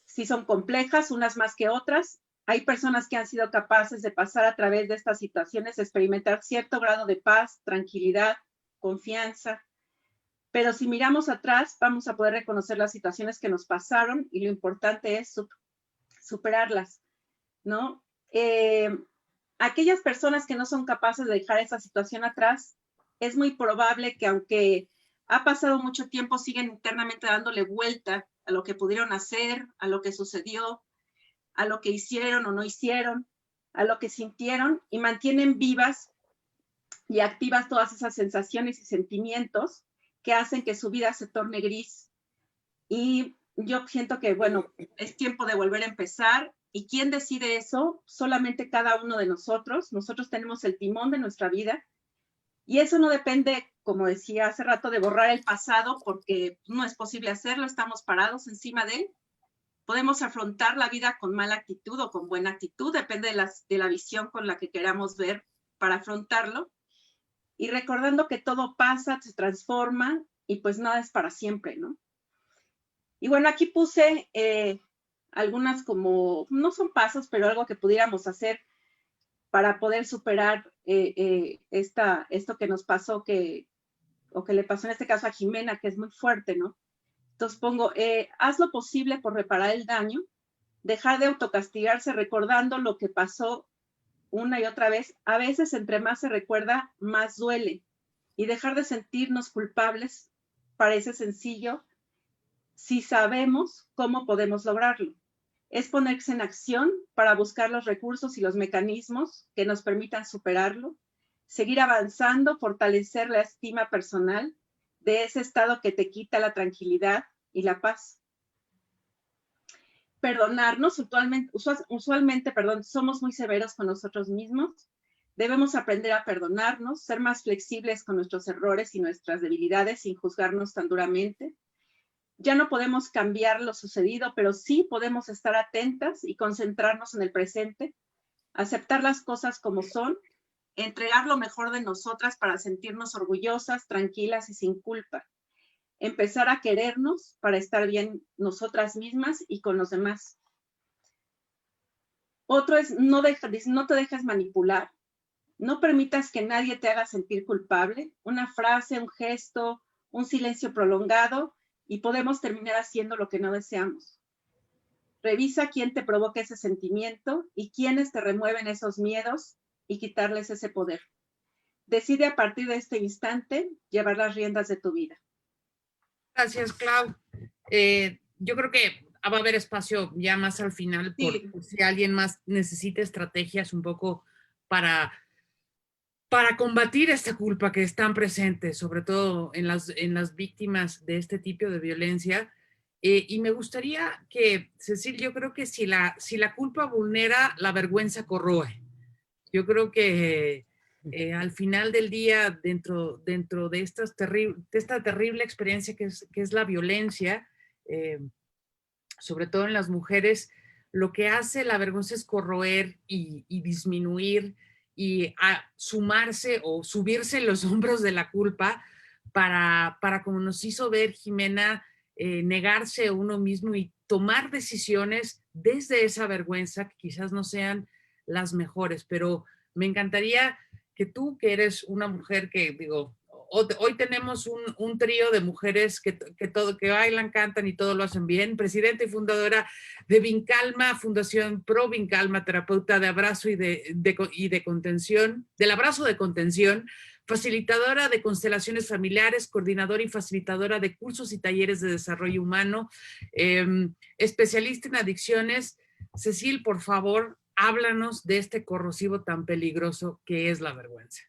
Sí son complejas, unas más que otras. Hay personas que han sido capaces de pasar a través de estas situaciones, experimentar cierto grado de paz, tranquilidad, confianza. Pero si miramos atrás, vamos a poder reconocer las situaciones que nos pasaron y lo importante es superarlas, ¿no? Aquellas personas que no son capaces de dejar esa situación atrás, es muy probable que aunque ha pasado mucho tiempo, siguen internamente dándole vuelta a lo que pudieron hacer, a lo que sucedió, a lo que hicieron o no hicieron. a lo que sintieron y mantienen vivas y activas todas esas sensaciones y sentimientos que hacen que su vida se torne gris. Y yo siento que, bueno, es tiempo de volver a empezar. ¿Y quién decide eso? Solamente cada uno de nosotros. Nosotros tenemos el timón de nuestra vida. Y eso no depende, como decía hace rato, de borrar el pasado, porque no es posible hacerlo, estamos parados encima de él. Podemos afrontar la vida con mala actitud o con buena actitud, depende de la visión con la que queramos ver para afrontarlo. Y recordando que todo pasa, se transforma y pues nada es para siempre, ¿no? Y bueno, aquí puse algunas como, no son pasos, pero algo que pudiéramos hacer para poder superar esto que nos pasó, o que le pasó en este caso a Jimena, que es muy fuerte, ¿no? Entonces pongo, haz lo posible por reparar el daño, dejar de autocastigarse recordando lo que pasó una y otra vez. A veces entre más se recuerda, más duele. Y dejar de sentirnos culpables parece sencillo si sabemos cómo podemos lograrlo. Es ponerse en acción para buscar los recursos y los mecanismos que nos permitan superarlo, seguir avanzando, fortalecer la estima personal de ese estado que te quita la tranquilidad y la paz. Perdonarnos, usualmente, somos muy severos con nosotros mismos. Debemos aprender a perdonarnos, ser más flexibles con nuestros errores y nuestras debilidades sin juzgarnos tan duramente. Ya no podemos cambiar lo sucedido, pero sí podemos estar atentas y concentrarnos en el presente, aceptar las cosas como son, entregar lo mejor de nosotras para sentirnos orgullosas, tranquilas y sin culpa. Empezar a querernos para estar bien nosotras mismas y con los demás. Otro es no te dejes manipular. No permitas que nadie te haga sentir culpable. Una frase, un gesto, un silencio prolongado y podemos terminar haciendo lo que no deseamos. Revisa quién te provoca ese sentimiento y quiénes te remueven esos miedos y quitarles ese poder. Decide a partir de este instante llevar las riendas de tu vida. Gracias, Clau. Yo creo que va a haber espacio ya más al final por si alguien más necesita estrategias un poco para combatir esta culpa que es tan presente, sobre todo en las víctimas de este tipo de violencia. Y me gustaría que, Cecil, yo creo que si la culpa vulnera, la vergüenza corroe. Yo creo que al final del día, dentro de esta terrible experiencia que es la violencia, sobre todo en las mujeres, lo que hace la vergüenza es corroer y disminuir y sumarse o subirse en los hombros de la culpa para como nos hizo ver Jimena, negarse a uno mismo y tomar decisiones desde esa vergüenza que quizás no sean las mejores, pero me encantaría que tú, que eres una mujer que, digo, hoy tenemos un trío de mujeres que bailan, cantan y todo lo hacen bien, presidenta y fundadora de Vincalma, Fundación Pro Vincalma, terapeuta de abrazo y de contención, del abrazo de contención, facilitadora de constelaciones familiares, coordinadora y facilitadora de cursos y talleres de desarrollo humano, especialista en adicciones. Cecil, por favor, háblanos de este corrosivo tan peligroso que es la vergüenza.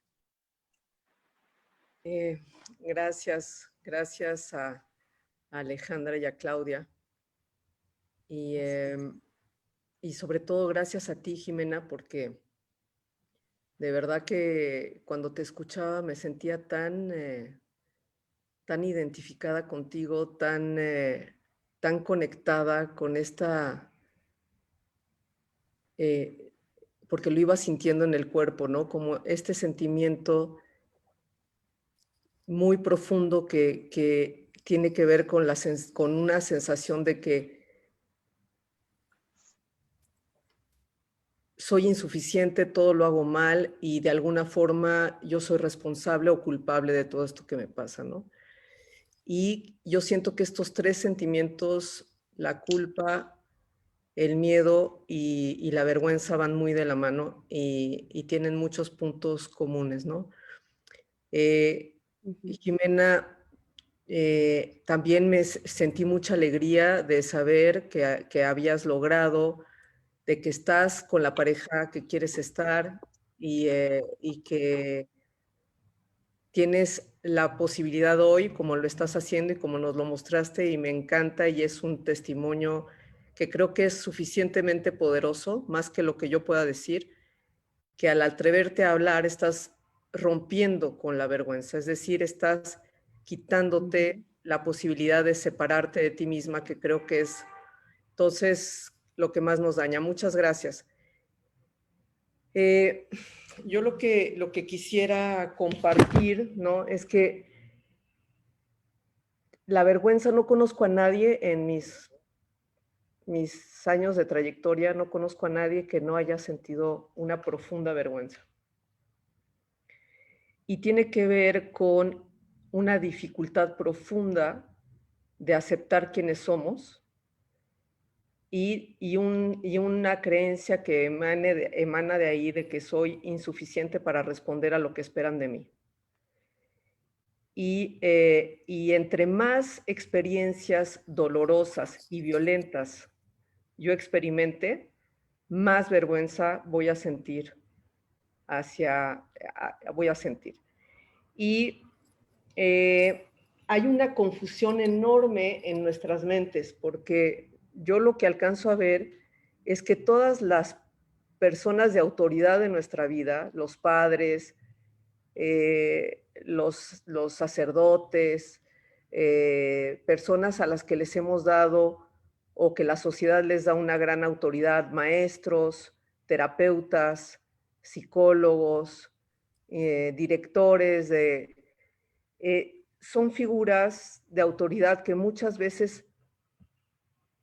Gracias a Alejandra y a Claudia. Y sobre todo gracias a ti, Jimena, porque de verdad que cuando te escuchaba me sentía tan identificada contigo, tan conectada con esta... porque lo iba sintiendo en el cuerpo, ¿no? Como este sentimiento muy profundo que tiene que ver con una sensación de que soy insuficiente, todo lo hago mal y de alguna forma yo soy responsable o culpable de todo esto que me pasa, ¿no? Y yo siento que estos tres sentimientos, la culpa, el miedo y la vergüenza van muy de la mano y tienen muchos puntos comunes, ¿no? Jimena, también me sentí mucha alegría de saber que habías logrado de que estás con la pareja que quieres estar y que tienes la posibilidad hoy, como lo estás haciendo y como nos lo mostraste, y me encanta, y es un testimonio que creo que es suficientemente poderoso, más que lo que yo pueda decir, que al atreverte a hablar estás rompiendo con la vergüenza, es decir, estás quitándote la posibilidad de separarte de ti misma, que creo que es entonces lo que más nos daña. Muchas gracias. Yo lo que quisiera compartir, ¿no? Es que la vergüenza, no conozco a nadie en mis años de trayectoria, no conozco a nadie que no haya sentido una profunda vergüenza. Y tiene que ver con una dificultad profunda de aceptar quiénes somos y una creencia que emana de ahí de que soy insuficiente para responder a lo que esperan de mí. Y entre más experiencias dolorosas y violentas yo experimente, más vergüenza voy a sentir voy a sentir. Y hay una confusión enorme en nuestras mentes, porque yo lo que alcanzo a ver es que todas las personas de autoridad de nuestra vida, los padres, los sacerdotes, personas a las que les hemos dado o que la sociedad les da una gran autoridad, maestros, terapeutas, psicólogos, directores son figuras de autoridad que muchas veces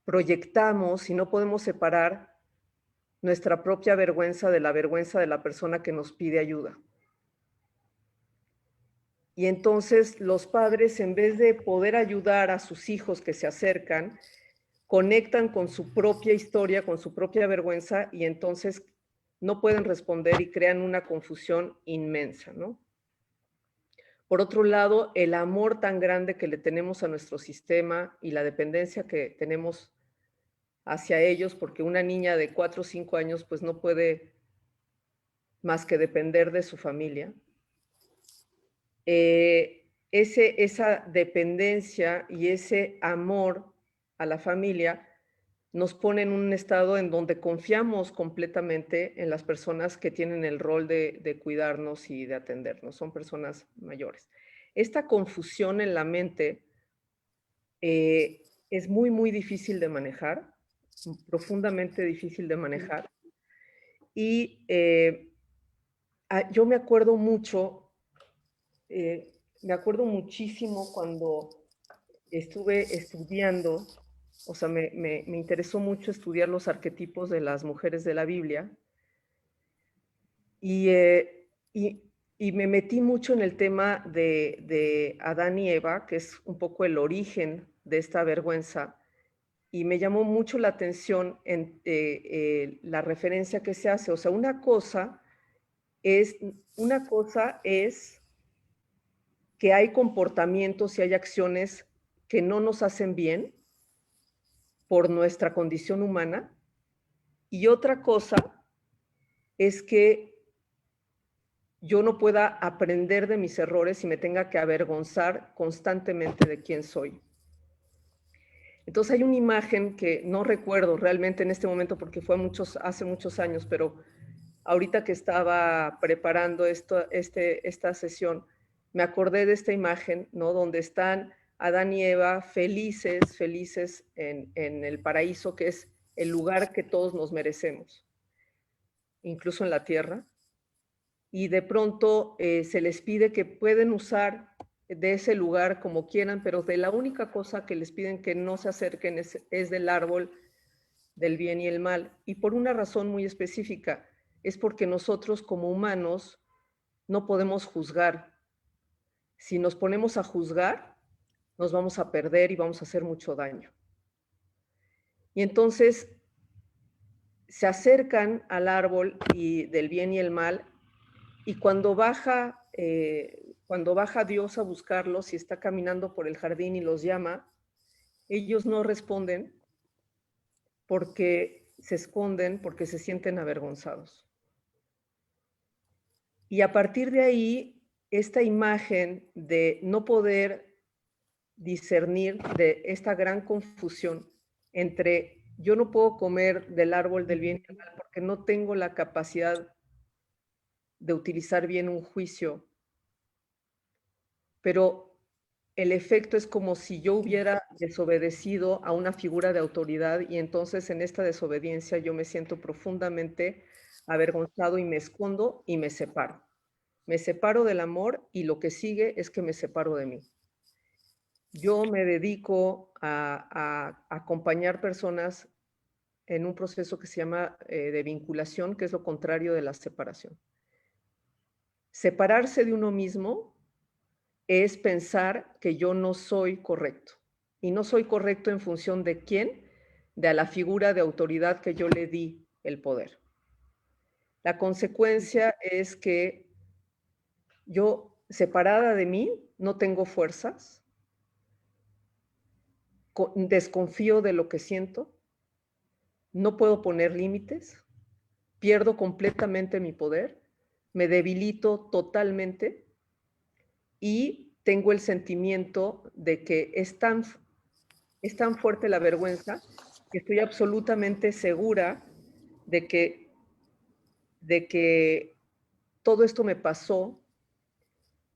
proyectamos y no podemos separar nuestra propia vergüenza de la vergüenza de la persona que nos pide ayuda. Y entonces los padres, en vez de poder ayudar a sus hijos que se acercan, conectan con su propia historia, con su propia vergüenza, y entonces no pueden responder y crean una confusión inmensa, ¿no? Por otro lado, el amor tan grande que le tenemos a nuestro sistema y la dependencia que tenemos hacia ellos, porque una niña de 4 o 5 años pues no puede más que depender de su familia. Esa dependencia y ese amor a la familia nos pone en un estado en donde confiamos completamente en las personas que tienen el rol de cuidarnos y de atendernos. Son personas mayores. Esta confusión en la mente es muy, muy difícil de manejar, profundamente difícil de manejar. Y yo me acuerdo muchísimo cuando estuve estudiando, o sea, me interesó mucho estudiar los arquetipos de las mujeres de la Biblia y me metí mucho en el tema de Adán y Eva, que es un poco el origen de esta vergüenza, y me llamó mucho la atención la referencia que se hace. O sea, una cosa es que hay comportamientos y hay acciones que no nos hacen bien por nuestra condición humana, y otra cosa es que yo no pueda aprender de mis errores y me tenga que avergonzar constantemente de quién soy. Entonces hay una imagen que no recuerdo realmente en este momento porque fue hace muchos años, pero ahorita que estaba preparando esta sesión, me acordé de esta imagen, ¿no? Donde están Adán y Eva felices en el paraíso, que es el lugar que todos nos merecemos, incluso en la tierra. Y de pronto se les pide que pueden usar de ese lugar como quieran, pero de la única cosa que les piden que no se acerquen es del árbol del bien y el mal. Y por una razón muy específica, es porque nosotros como humanos no podemos juzgar. Si nos ponemos a juzgar, nos vamos a perder y vamos a hacer mucho daño. Y entonces se acercan al árbol del bien y el mal, y cuando baja Dios a buscarlos y está caminando por el jardín y los llama, ellos no responden porque se esconden porque se sienten avergonzados. Y a partir de ahí, esta imagen de no poder discernir de esta gran confusión entre yo no puedo comer del árbol del bien y del mal porque no tengo la capacidad de utilizar bien un juicio, pero el efecto es como si yo hubiera desobedecido a una figura de autoridad y entonces en esta desobediencia yo me siento profundamente avergonzado y me escondo y me separo. Me separo del amor y lo que sigue es que me separo de mí. Yo me dedico a acompañar personas en un proceso que se llama de vinculación, que es lo contrario de la separación. Separarse de uno mismo es pensar que yo no soy correcto. Y no soy correcto en función de quién, de a la figura de autoridad que yo le di el poder. La consecuencia es que yo, separada de mí, no tengo fuerzas, desconfío de lo que siento, no puedo poner límites, pierdo completamente mi poder, me debilito totalmente y tengo el sentimiento de que es tan fuerte la vergüenza que estoy absolutamente segura de que todo esto me pasó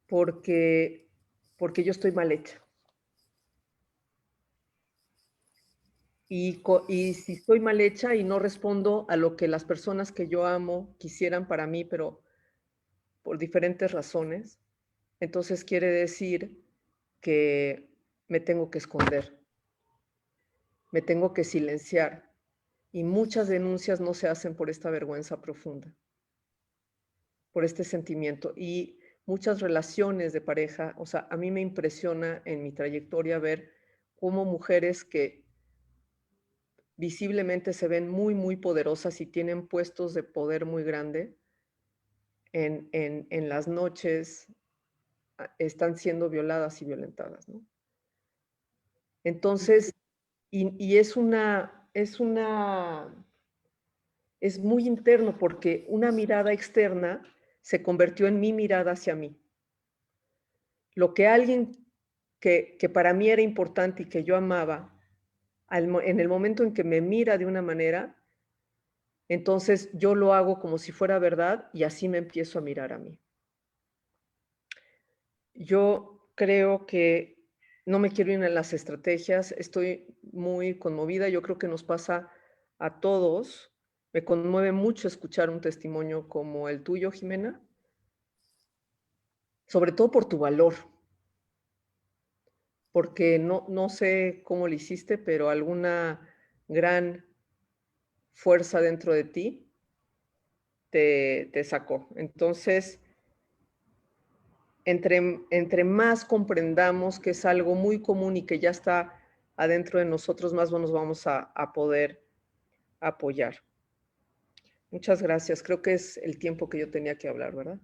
porque yo estoy mal hecha. Y si estoy mal hecha y no respondo a lo que las personas que yo amo quisieran para mí, pero por diferentes razones, entonces quiere decir que me tengo que esconder, me tengo que silenciar. Y muchas denuncias no se hacen por esta vergüenza profunda, por este sentimiento. Y muchas relaciones de pareja, o sea, a mí me impresiona en mi trayectoria ver cómo mujeres que visiblemente se ven muy, muy poderosas y tienen puestos de poder muy grande, en las noches están siendo violadas y violentadas, ¿no? Entonces, y es muy interno porque una mirada externa se convirtió en mi mirada hacia mí. Lo que alguien que para mí era importante y que yo amaba, en el momento en que me mira de una manera, entonces yo lo hago como si fuera verdad y así me empiezo a mirar a mí. Yo creo que no me quiero ir en las estrategias, estoy muy conmovida, yo creo que nos pasa a todos. Me conmueve mucho escuchar un testimonio como el tuyo, Jimena, sobre todo por tu valor, porque no sé cómo lo hiciste, pero alguna gran fuerza dentro de ti te sacó. Entonces, entre más comprendamos que es algo muy común y que ya está adentro de nosotros, más nos vamos a poder apoyar. Muchas gracias. Creo que es el tiempo que yo tenía que hablar, ¿verdad?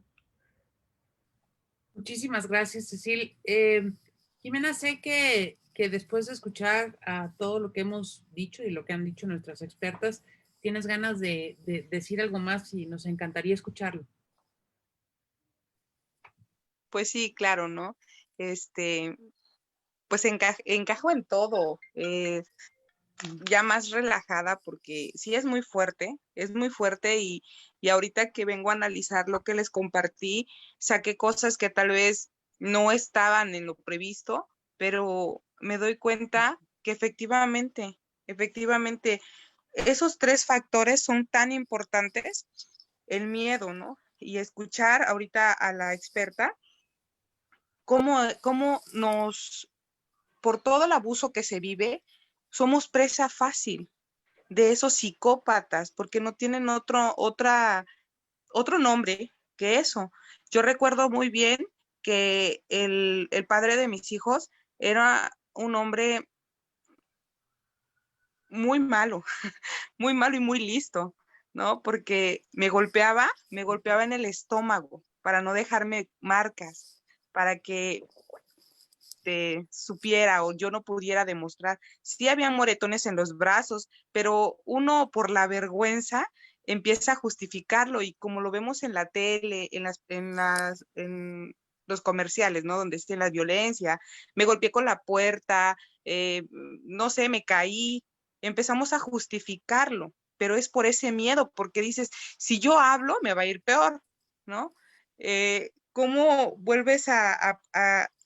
Muchísimas gracias, Cecil. Jimena, sé que después de escuchar a todo lo que hemos dicho y lo que han dicho nuestras expertas, tienes ganas de decir algo más y nos encantaría escucharlo. Pues sí, claro, ¿no? Pues encajo en todo, ya más relajada porque sí es muy fuerte y ahorita que vengo a analizar lo que les compartí, saqué cosas que tal vez no estaban en lo previsto, pero me doy cuenta que efectivamente, esos tres factores son tan importantes, el miedo, ¿no? Y escuchar ahorita a la experta, cómo por todo el abuso que se vive, somos presa fácil de esos psicópatas, porque no tienen otro nombre que eso. Yo recuerdo muy bien que el padre de mis hijos era un hombre muy malo, muy malo y muy listo, ¿no? Porque me golpeaba en el estómago para no dejarme marcas, para que supiera o yo no pudiera demostrar. Sí había moretones en los brazos, pero uno por la vergüenza empieza a justificarlo, y como lo vemos en la tele, en los comerciales, ¿no? Donde está la violencia, me golpeé con la puerta, no sé, me caí, empezamos a justificarlo, pero es por ese miedo, porque dices, si yo hablo, me va a ir peor, ¿no? ¿Cómo vuelves a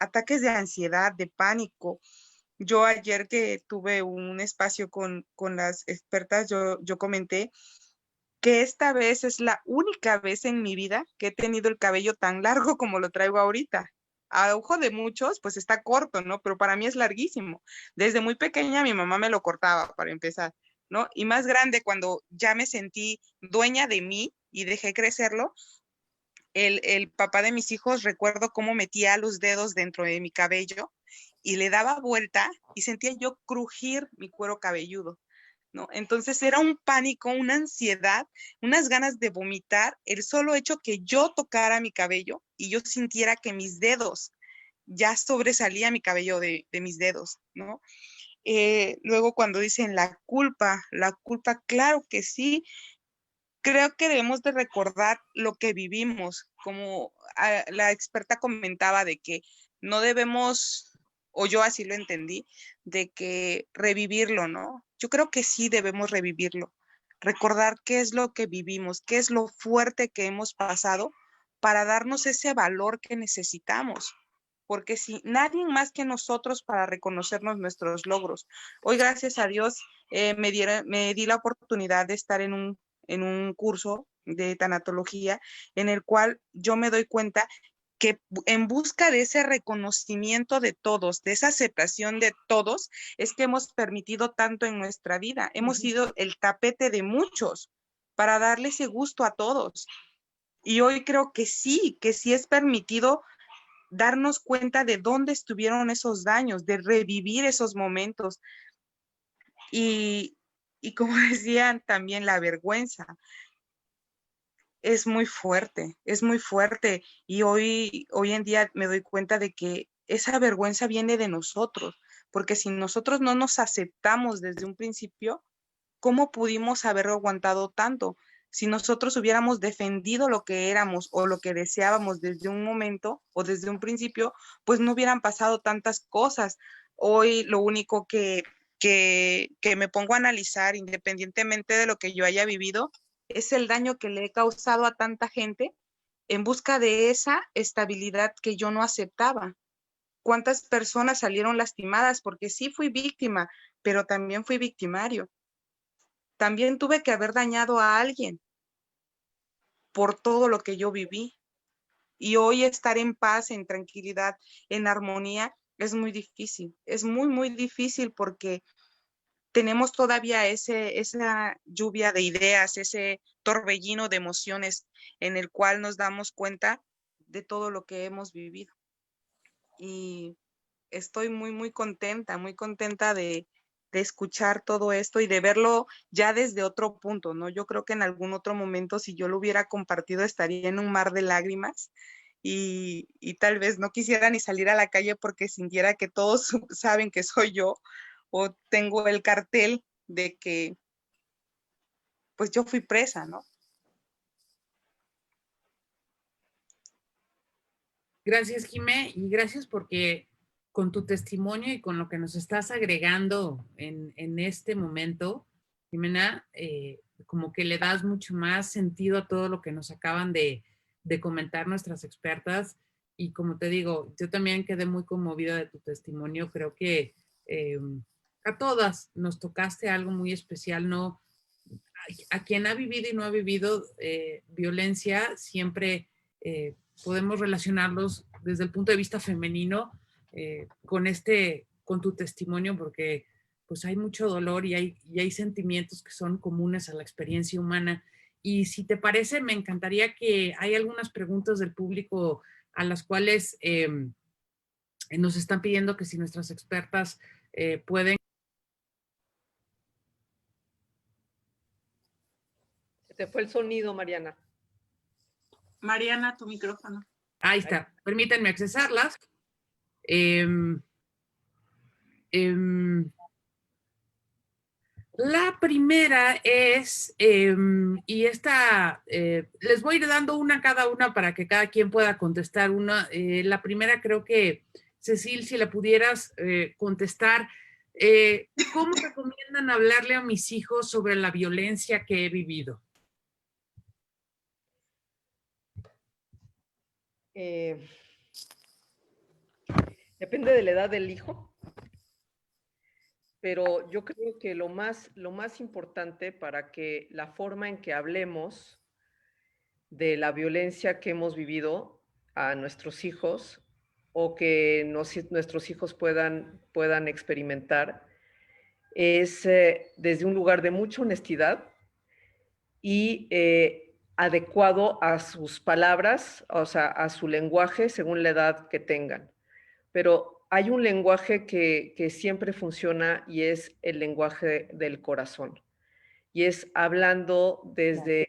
ataques de ansiedad, de pánico? Yo ayer que tuve un espacio con las expertas, yo comenté que esta vez es la única vez en mi vida que he tenido el cabello tan largo como lo traigo ahorita. A ojo de muchos, pues está corto, ¿no? Pero para mí es larguísimo. Desde muy pequeña mi mamá me lo cortaba para empezar, ¿no? Y más grande, cuando ya me sentí dueña de mí y dejé crecerlo, el papá de mis hijos, recuerdo cómo metía los dedos dentro de mi cabello y le daba vuelta y sentía yo crujir mi cuero cabelludo, ¿no? Entonces era un pánico, una ansiedad, unas ganas de vomitar, el solo hecho que yo tocara mi cabello y yo sintiera que mis dedos, ya sobresalía mi cabello de mis dedos, ¿no? Luego cuando dicen la culpa, claro que sí. Creo que debemos de recordar lo que vivimos, como la experta comentaba de que no debemos, o yo así lo entendí, de que revivirlo, ¿no? Yo creo que sí debemos revivirlo, recordar qué es lo que vivimos, qué es lo fuerte que hemos pasado para darnos ese valor que necesitamos, porque si nadie más que nosotros para reconocernos nuestros logros. Hoy, gracias a Dios, me di la oportunidad de estar en un curso de tanatología en el cual yo me doy cuenta que en busca de ese reconocimiento de todos, de esa aceptación de todos, es que hemos permitido tanto en nuestra vida. Hemos sido el tapete de muchos para darle ese gusto a todos. Y hoy creo que sí es permitido darnos cuenta de dónde estuvieron esos daños, de revivir esos momentos. Y, y como decían también, la vergüenza es muy fuerte. Y hoy en día me doy cuenta de que esa vergüenza viene de nosotros, porque si nosotros no nos aceptamos desde un principio, ¿cómo pudimos haber aguantado tanto? Si nosotros hubiéramos defendido lo que éramos o lo que deseábamos desde un momento o desde un principio, pues no hubieran pasado tantas cosas. Hoy lo único que me pongo a analizar, independientemente de lo que yo haya vivido, es el daño que le he causado a tanta gente en busca de esa estabilidad que yo no aceptaba. ¿Cuántas personas salieron lastimadas? Porque sí fui víctima, pero también fui victimario. También tuve que haber dañado a alguien por todo lo que yo viví. Y hoy estar en paz, en tranquilidad, en armonía, es muy difícil. Es muy, muy difícil porque tenemos todavía esa lluvia de ideas, ese torbellino de emociones en el cual nos damos cuenta de todo lo que hemos vivido. Y estoy muy, muy contenta de escuchar todo esto y de verlo ya desde otro punto, ¿no? Yo creo que en algún otro momento, si yo lo hubiera compartido, estaría en un mar de lágrimas y tal vez no quisiera ni salir a la calle porque sintiera que todos saben que soy yo, o tengo el cartel de que pues yo fui presa, ¿no? Gracias, Jimé, y gracias porque con tu testimonio y con lo que nos estás agregando en este momento, Jimena, como que le das mucho más sentido a todo lo que nos acaban de comentar nuestras expertas. Y como te digo, yo también quedé muy conmovida de tu testimonio. Creo que a todas nos tocaste algo muy especial, ¿no? A quien ha vivido y no ha vivido violencia, siempre podemos relacionarlos desde el punto de vista femenino con tu testimonio, porque pues hay mucho dolor y hay sentimientos que son comunes a la experiencia humana. Y si te parece, me encantaría que hay algunas preguntas del público a las cuales nos están pidiendo que si nuestras expertas pueden. Se te fue el sonido, Mariana. Mariana, tu micrófono. Ahí está. Permítanme accesarlas. La primera es, y esta, les voy a ir dando una a cada una para que cada quien pueda contestar una. La primera creo que, Cecil, si la pudieras contestar, ¿cómo recomiendan hablarle a mis hijos sobre la violencia que he vivido? Depende de la edad del hijo, pero yo creo que lo más importante para que la forma en que hablemos de la violencia que hemos vivido a nuestros hijos o que nuestros hijos puedan experimentar es desde un lugar de mucha honestidad y adecuado a sus palabras, o sea, a su lenguaje según la edad que tengan. Pero hay un lenguaje que siempre funciona y es el lenguaje del corazón. Y es hablando desde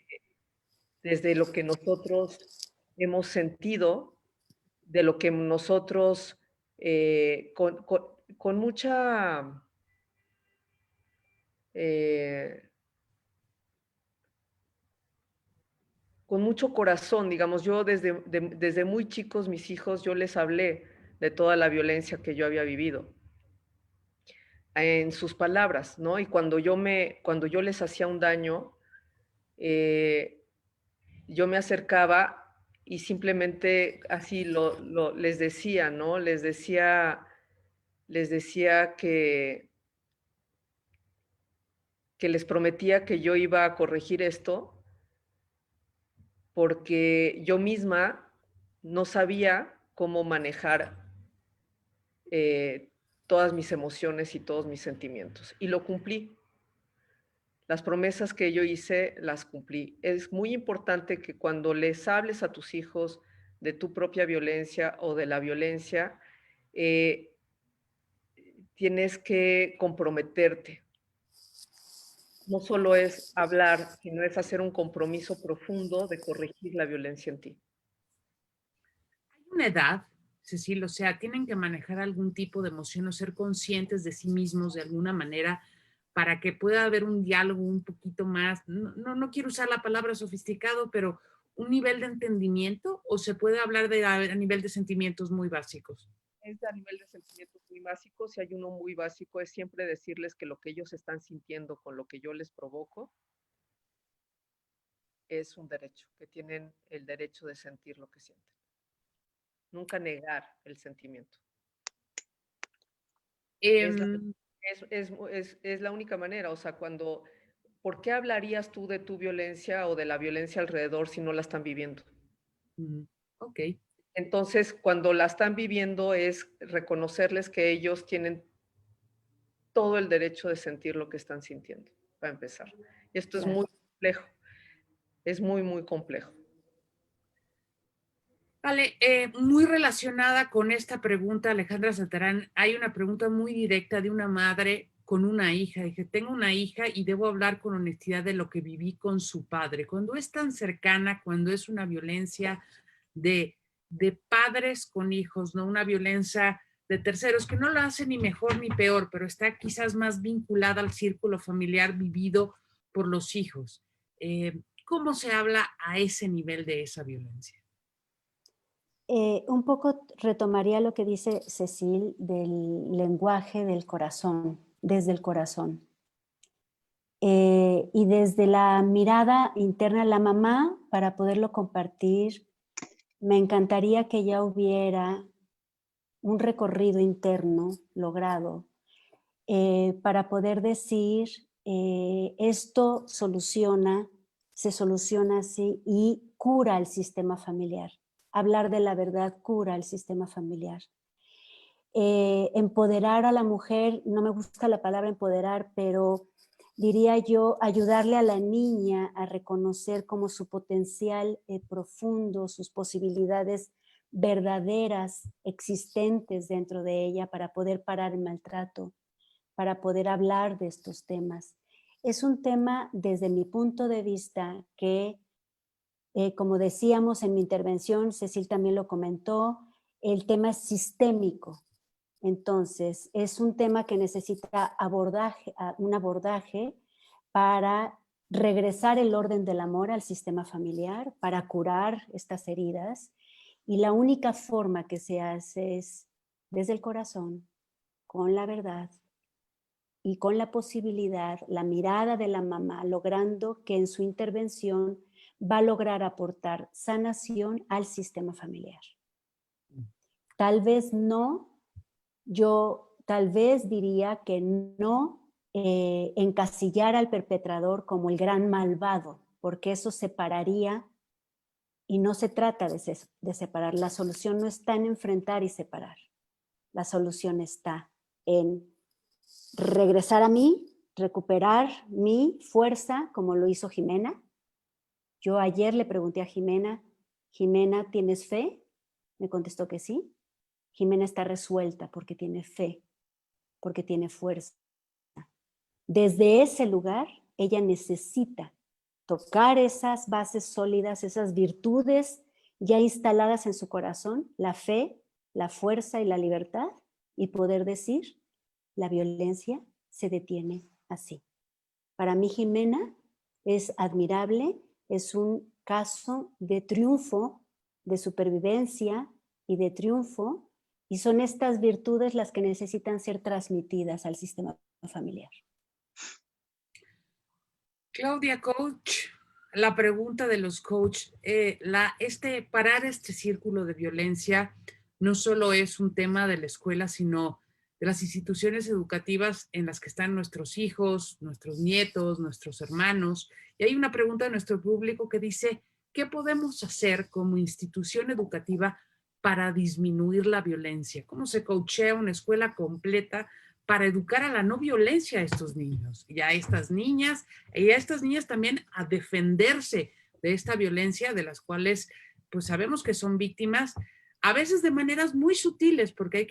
lo que nosotros hemos sentido, de lo que nosotros con mucha con mucho corazón, digamos, yo desde muy chicos mis hijos, yo les hablé de toda la violencia que yo había vivido en sus palabras, ¿no? Y cuando yo les hacía un daño, yo me acercaba y simplemente así les decía, ¿no? Les decía que les prometía que yo iba a corregir esto porque yo misma no sabía cómo manejar todas mis emociones y todos mis sentimientos. Y lo cumplí. Las promesas que yo hice las cumplí. Es muy importante que cuando les hables a tus hijos de tu propia violencia o de la violencia, tienes que comprometerte. No solo es hablar, sino es hacer un compromiso profundo de corregir la violencia en ti. Hay una edad, Cecil, o sea, tienen que manejar algún tipo de emoción o ser conscientes de sí mismos de alguna manera para que pueda haber un diálogo un poquito más, no quiero usar la palabra sofisticado, pero un nivel de entendimiento, o se puede hablar a nivel de sentimientos muy básicos. Es a nivel de sentimientos muy básicos. Si hay uno muy básico, es siempre decirles que lo que ellos están sintiendo con lo que yo les provoco es un derecho, que tienen el derecho de sentir lo que sienten. Nunca negar el sentimiento. Es la única manera, o sea, ¿por qué hablarías tú de tu violencia o de la violencia alrededor si no la están viviendo? Ok. Entonces, cuando la están viviendo es reconocerles que ellos tienen todo el derecho de sentir lo que están sintiendo, para empezar. Y esto es muy complejo, es muy, muy complejo. Vale, muy relacionada con esta pregunta, Alejandra Santarán, hay una pregunta muy directa de una madre con una hija. Dije, tengo una hija y debo hablar con honestidad de lo que viví con su padre. Cuando es tan cercana, cuando es una violencia de padres con hijos, no una violencia de terceros, que no lo hace ni mejor ni peor, pero está quizás más vinculada al círculo familiar vivido por los hijos. ¿Cómo se habla a ese nivel de esa violencia? Un poco retomaría lo que dice Cecil del lenguaje del corazón, desde el corazón. Y desde la mirada interna, la mamá, para poderlo compartir, me encantaría que ya hubiera un recorrido interno logrado para poder decir, esto se soluciona así y cura el sistema familiar. Hablar de la verdad cura el sistema familiar. Empoderar a la mujer, no me gusta la palabra empoderar, pero diría yo, ayudarle a la niña a reconocer como su potencial profundo, sus posibilidades verdaderas, existentes dentro de ella para poder parar el maltrato, para poder hablar de estos temas. Es un tema, desde mi punto de vista, que, como decíamos en mi intervención, Cecil también lo comentó, el tema es sistémico. Entonces, es un tema que necesita un abordaje para regresar el orden del amor al sistema familiar, para curar estas heridas. Y la única forma que se hace es desde el corazón, con la verdad y con la posibilidad, la mirada de la mamá, logrando que en su intervención va a lograr aportar sanación al sistema familiar. Tal vez no, yo tal vez diría que no encasillar al perpetrador como el gran malvado, porque eso separaría, y no se trata de separar. La solución no está en enfrentar y separar. La solución está en regresar a mí, recuperar mi fuerza, como lo hizo Jimena. Yo ayer le pregunté a Jimena, Jimena, ¿tienes fe? Me contestó que sí. Jimena está resuelta porque tiene fe, porque tiene fuerza. Desde ese lugar, ella necesita tocar esas bases sólidas, esas virtudes ya instaladas en su corazón, la fe, la fuerza y la libertad, y poder decir, la violencia se detiene así. Para mí, Jimena es admirable, es un caso de triunfo, de supervivencia y de triunfo, y son estas virtudes las que necesitan ser transmitidas al sistema familiar. Claudia, coach, la pregunta de los coach, parar este círculo de violencia no solo es un tema de la escuela, sino de las instituciones educativas en las que están nuestros hijos, nuestros nietos, nuestros hermanos. Y hay una pregunta de nuestro público que dice, ¿qué podemos hacer como institución educativa para disminuir la violencia? ¿Cómo se coachea una escuela completa para educar a la no violencia a estos niños y a estas niñas también a defenderse de esta violencia de las cuales pues sabemos que son víctimas a veces de maneras muy sutiles, porque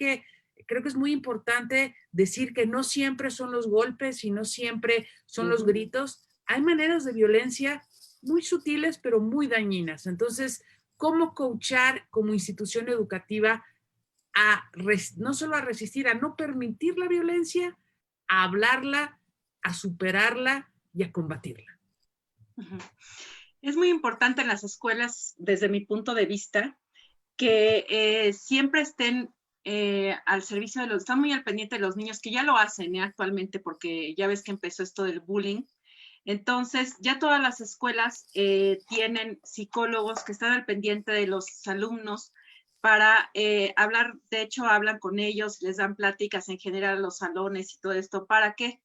creo que es muy importante decir que no siempre son los golpes y no siempre son los gritos. Hay maneras de violencia muy sutiles pero muy dañinas. Entonces, ¿cómo coachar como institución educativa no solo a resistir, a no permitir la violencia, a hablarla, a superarla y a combatirla? Es muy importante en las escuelas, desde mi punto de vista, que siempre estén al servicio de están muy al pendiente de los niños, que ya lo hacen actualmente, porque ya ves que empezó esto del bullying. Entonces, ya todas las escuelas tienen psicólogos que están al pendiente de los alumnos para hablar, de hecho, hablan con ellos, les dan pláticas en general a los salones y todo esto. ¿Para qué?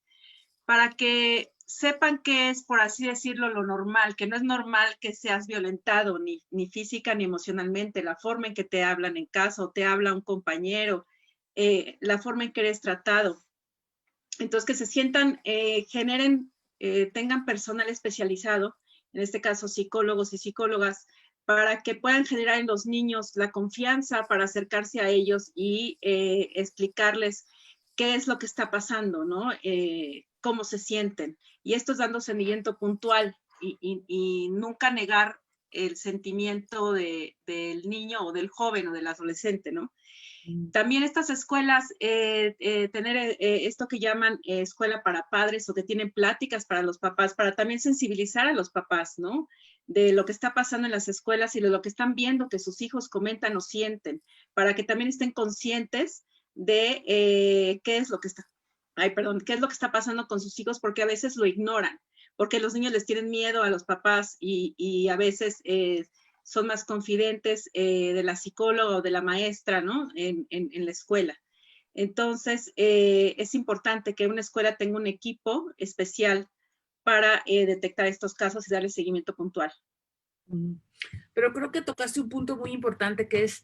Para que sepan que es, por así decirlo, lo normal, que no es normal que seas violentado ni física ni emocionalmente, la forma en que te hablan en casa o te habla un compañero, la forma en que eres tratado. Entonces, que se sientan, tengan personal especializado, en este caso psicólogos y psicólogas, para que puedan generar en los niños la confianza para acercarse a ellos y explicarles qué es lo que está pasando, ¿no? Cómo se sienten. Y esto es dando seguimiento puntual y nunca negar el sentimiento del niño o del joven o del adolescente, ¿no? También estas escuelas, tener esto que llaman escuela para padres o que tienen pláticas para los papás, para también sensibilizar a los papás, ¿no? De lo que está pasando en las escuelas y de lo que están viendo que sus hijos comentan o sienten, para que también estén conscientes de qué es lo que está pasando con sus hijos, porque a veces lo ignoran, porque los niños les tienen miedo a los papás y a veces son más confidentes de la psicóloga o de la maestra, ¿no? En la escuela. Entonces, es importante que una escuela tenga un equipo especial para detectar estos casos y darle seguimiento puntual. Pero creo que tocaste un punto muy importante que es,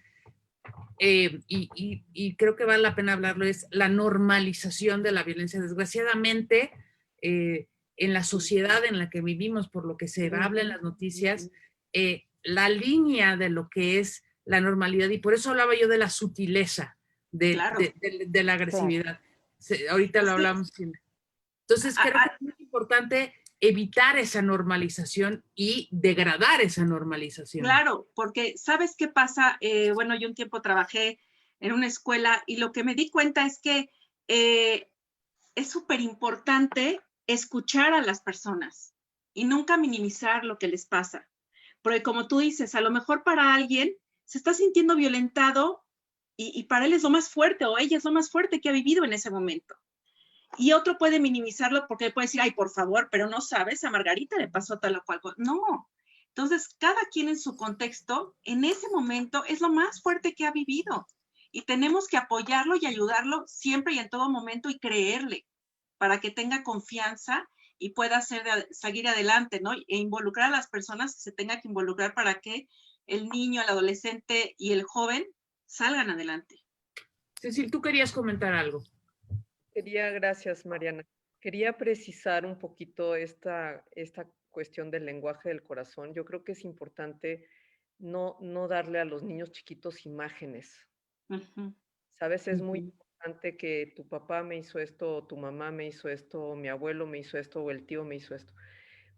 y creo que vale la pena hablarlo, es la normalización de la violencia. Desgraciadamente, en la sociedad en la que vivimos, por lo que se habla en las noticias, la línea de lo que es la normalidad, y por eso hablaba yo de la sutileza de la agresividad. Claro. Ahorita lo hablamos. Entonces, creo que es muy importante evitar esa normalización y degradar esa normalización. Claro, porque ¿sabes qué pasa? Bueno, yo un tiempo trabajé en una escuela y lo que me di cuenta es que es súper importante escuchar a las personas y nunca minimizar lo que les pasa. Porque como tú dices, a lo mejor para alguien se está sintiendo violentado y para él es lo más fuerte o ella es lo más fuerte que ha vivido en ese momento. Y otro puede minimizarlo porque puede decir, ay, por favor, pero no sabes, a Margarita le pasó tal o cual cosa. No. Entonces, cada quien en su contexto, en ese momento, es lo más fuerte que ha vivido. Y tenemos que apoyarlo y ayudarlo siempre y en todo momento y creerle para que tenga confianza y pueda seguir adelante, ¿no? E involucrar a las personas que se tenga que involucrar para que el niño, el adolescente y el joven salgan adelante. Cecil, tú querías comentar algo. Gracias, Mariana. Quería precisar un poquito esta cuestión del lenguaje del corazón. Yo creo que es importante no darle a los niños chiquitos imágenes. ¿Sabes? Es muy importante que tu papá me hizo esto, o tu mamá me hizo esto, o mi abuelo me hizo esto, o el tío me hizo esto,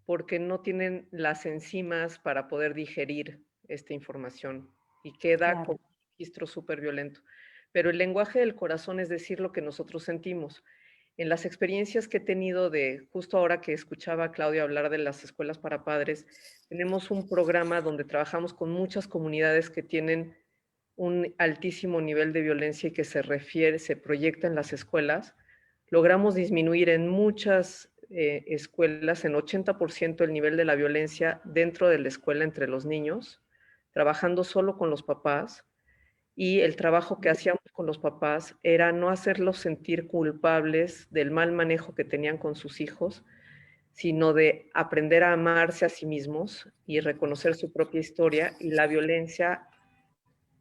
porque no tienen las enzimas para poder digerir esta información y queda como un registro súper violento. Pero el lenguaje del corazón es decir lo que nosotros sentimos. En las experiencias que he tenido justo ahora que escuchaba a Claudia hablar de las escuelas para padres, tenemos un programa donde trabajamos con muchas comunidades que tienen un altísimo nivel de violencia y que se proyecta en las escuelas. Logramos disminuir en muchas escuelas en 80% el nivel de la violencia dentro de la escuela entre los niños, trabajando solo con los papás. Y el trabajo que hacíamos con los papás era no hacerlos sentir culpables del mal manejo que tenían con sus hijos, sino de aprender a amarse a sí mismos y reconocer su propia historia, y la violencia,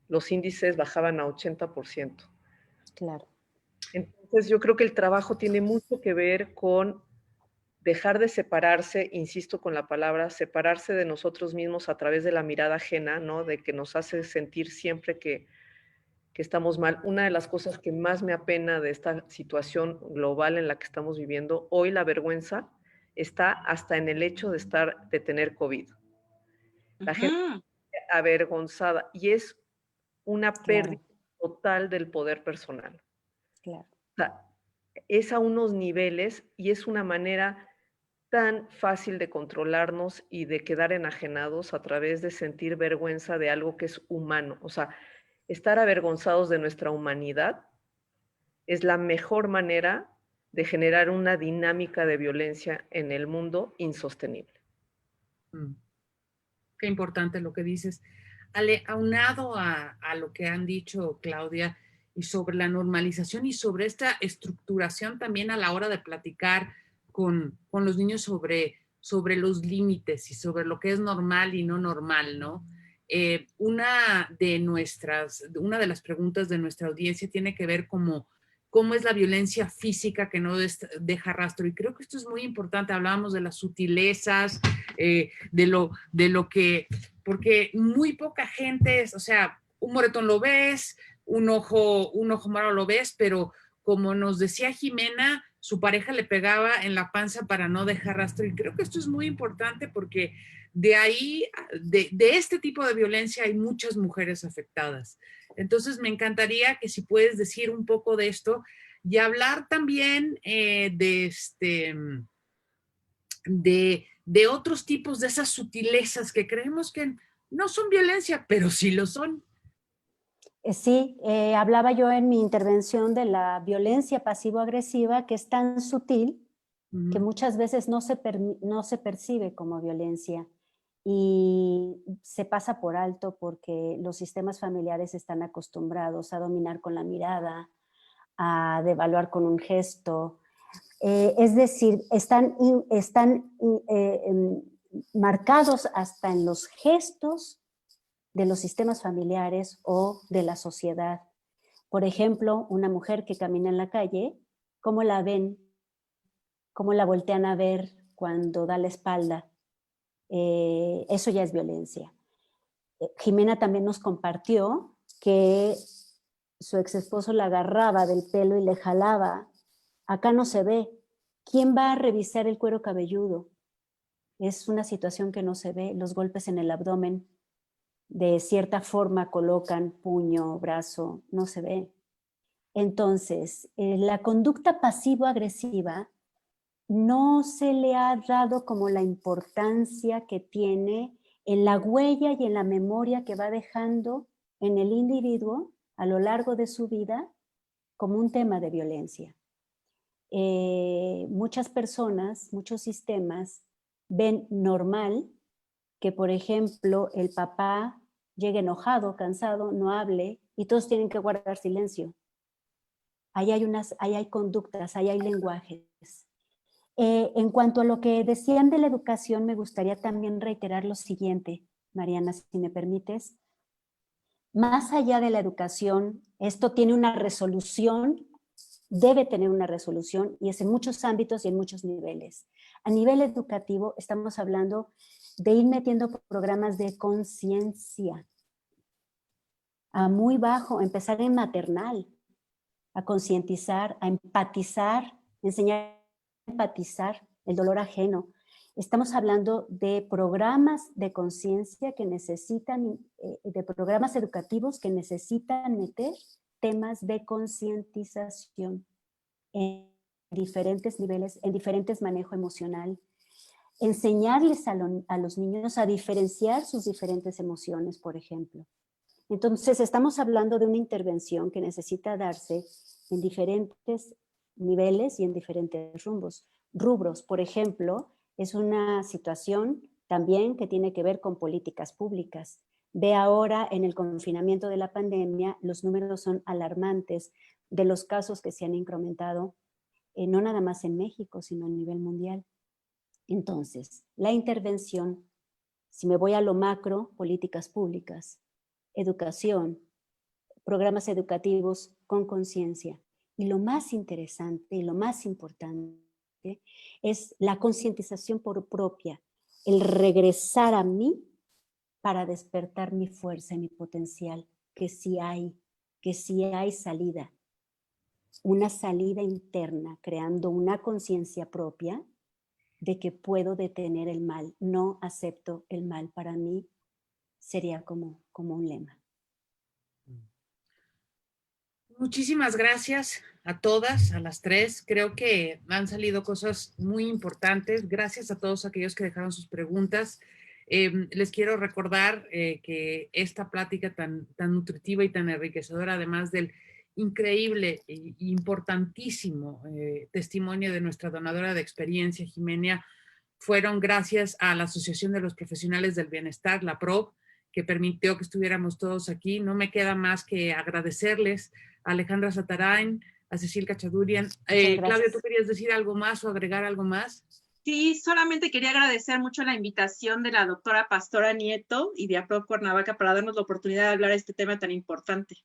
los índices bajaban a 80%. Claro. Entonces yo creo que el trabajo tiene mucho que ver con dejar de separarse, insisto con la palabra, separarse de nosotros mismos a través de la mirada ajena, ¿no? De que nos hace sentir siempre que estamos mal. Una de las cosas que más me apena de esta situación global en la que estamos viviendo, hoy la vergüenza está hasta en el hecho de tener COVID. La gente está avergonzada y es una pérdida total del poder personal. Claro. O sea, es a unos niveles y es una manera tan fácil de controlarnos y de quedar enajenados a través de sentir vergüenza de algo que es humano. O sea, estar avergonzados de nuestra humanidad es la mejor manera de generar una dinámica de violencia en el mundo insostenible. Qué importante lo que dices. Ale, aunado a lo que han dicho Claudia y sobre la normalización y sobre esta estructuración también a la hora de platicar con los niños sobre los límites y sobre lo que es normal y no normal, ¿no? Una de las preguntas de nuestra audiencia tiene que ver cómo es la violencia física que no deja rastro. Y creo que esto es muy importante. Hablábamos de las sutilezas, de lo que, porque muy poca gente, o sea, un moretón lo ves, un ojo morado lo ves, pero como nos decía Jimena, su pareja le pegaba en la panza para no dejar rastro. Y creo que esto es muy importante porque de ahí, de este tipo de violencia hay muchas mujeres afectadas. Entonces me encantaría que si puedes decir un poco de esto y hablar también de otros tipos de esas sutilezas que creemos que no son violencia, pero sí lo son. Sí, hablaba yo en mi intervención de la violencia pasivo-agresiva, que es tan sutil que muchas veces no se percibe como violencia y se pasa por alto porque los sistemas familiares están acostumbrados a dominar con la mirada, a devaluar con un gesto. Es decir, están marcados hasta en los gestos de los sistemas familiares o de la sociedad. Por ejemplo, una mujer que camina en la calle, ¿cómo la ven? ¿Cómo la voltean a ver cuando da la espalda? Eso ya es violencia. Jimena también nos compartió que su ex esposo la agarraba del pelo y le jalaba. Acá no se ve. ¿Quién va a revisar el cuero cabelludo? Es una situación que no se ve. Los golpes en el abdomen. de cierta forma colocan puño, brazo, no se ve. Entonces, la conducta pasivo-agresiva no se le ha dado como la importancia que tiene en la huella y en la memoria que va dejando en el individuo a lo largo de su vida como un tema de violencia. Muchas personas, muchos sistemas ven normal que, por ejemplo, el papá llegue enojado, cansado, no hable y todos tienen que guardar silencio. Ahí hay conductas, ahí hay lenguajes. En cuanto a lo que decían de la educación, me gustaría también reiterar lo siguiente, Mariana, si me permites. Más allá de la educación, esto tiene una resolución, debe tener una resolución, y es en muchos ámbitos y en muchos niveles. A nivel educativo estamos hablando de ir metiendo programas de conciencia a muy bajo, empezar en maternal, a concientizar, a empatizar, enseñar a empatizar el dolor ajeno. Estamos hablando de programas de conciencia que necesitan, de programas educativos que necesitan meter temas de concientización en diferentes niveles, en diferentes manejo emocional. Enseñarles a los niños a diferenciar sus diferentes emociones, por ejemplo. Entonces, estamos hablando de una intervención que necesita darse en diferentes niveles y en diferentes rubros. Por ejemplo, es una situación también que tiene que ver con políticas públicas. Ve ahora en el confinamiento de la pandemia, los números son alarmantes de los casos que se han incrementado, no nada más en México, sino a nivel mundial. Entonces, la intervención, si me voy a lo macro, políticas públicas, educación, programas educativos con conciencia. Y lo más interesante y lo más importante es la concientización propia, el regresar a mí para despertar mi fuerza y mi potencial, que sí hay salida. Una salida interna, creando una conciencia propia de que puedo detener el mal. No acepto el mal para mí, sería como un lema. Muchísimas gracias a todas, a las tres. Creo que han salido cosas muy importantes. Gracias a todos aquellos que dejaron sus preguntas. Les quiero recordar que esta plática tan nutritiva y tan enriquecedora, además del increíble e importantísimo testimonio de nuestra donadora de experiencia, Jimena, fueron gracias a la Asociación de los Profesionales del Bienestar, la PROB, que permitió que estuviéramos todos aquí. No me queda más que agradecerles a Alejandra Zatarain, a Cecil Cachadurian. Claudia, ¿tú querías decir algo más o agregar algo más? Sí, solamente quería agradecer mucho la invitación de la doctora Pastora Nieto y de APROB Cuernavaca para darnos la oportunidad de hablar de este tema tan importante.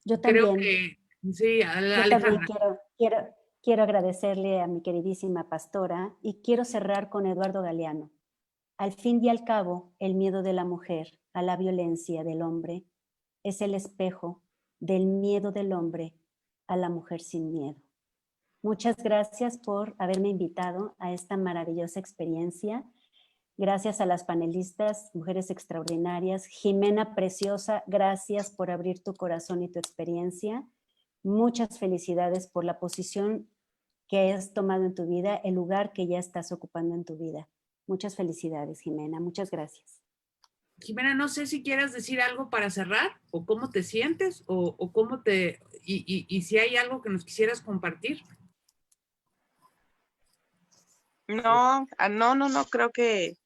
Yo también. Creo que, sí, Alejandra. Yo también quiero agradecerle a mi queridísima pastora y quiero cerrar con Eduardo Galeano. Al fin y al cabo, el miedo de la mujer a la violencia del hombre es el espejo del miedo del hombre a la mujer sin miedo. Muchas gracias por haberme invitado a esta maravillosa experiencia. Gracias a las panelistas, mujeres extraordinarias. Jimena preciosa, gracias por abrir tu corazón y tu experiencia. Muchas felicidades por la posición que has tomado en tu vida, el lugar que ya estás ocupando en tu vida. Muchas felicidades, Jimena. Muchas gracias. Jimena, no sé si quieras decir algo para cerrar, o cómo te sientes, o cómo te, y si hay algo que nos quisieras compartir. No, creo que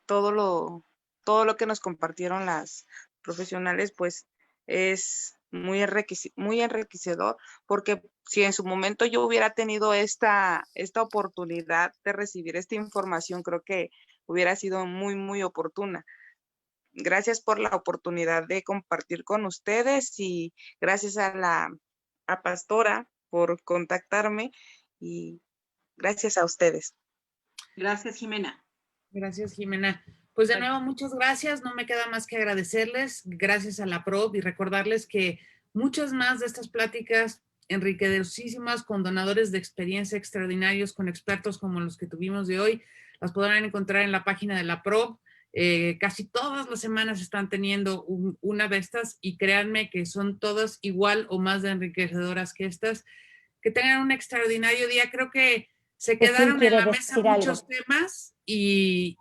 todo lo que nos compartieron las profesionales, pues es muy enriquecedor, porque si en su momento yo hubiera tenido esta oportunidad de recibir esta información, creo que hubiera sido muy, muy oportuna. Gracias por la oportunidad de compartir con ustedes y gracias a Pastora por contactarme y gracias a ustedes. Gracias, Jimena. Gracias, Jimena. Pues de nuevo, muchas gracias. No me queda más que agradecerles. Gracias a la PROB y recordarles que muchas más de estas pláticas enriquecedísimas con donadores de experiencia extraordinarios, con expertos como los que tuvimos de hoy, las podrán encontrar en la página de la PROB. Casi todas las semanas están teniendo una de estas y créanme que son todas igual o más de enriquecedoras que estas. Que tengan un extraordinario día. Creo que se quedaron en la mesa muchos temas y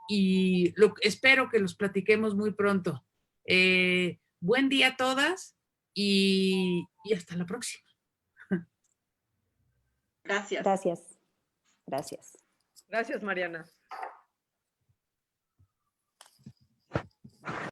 espero que los platiquemos muy pronto. Buen día a todas y hasta la próxima. Gracias. Gracias. Gracias. Gracias, Mariana.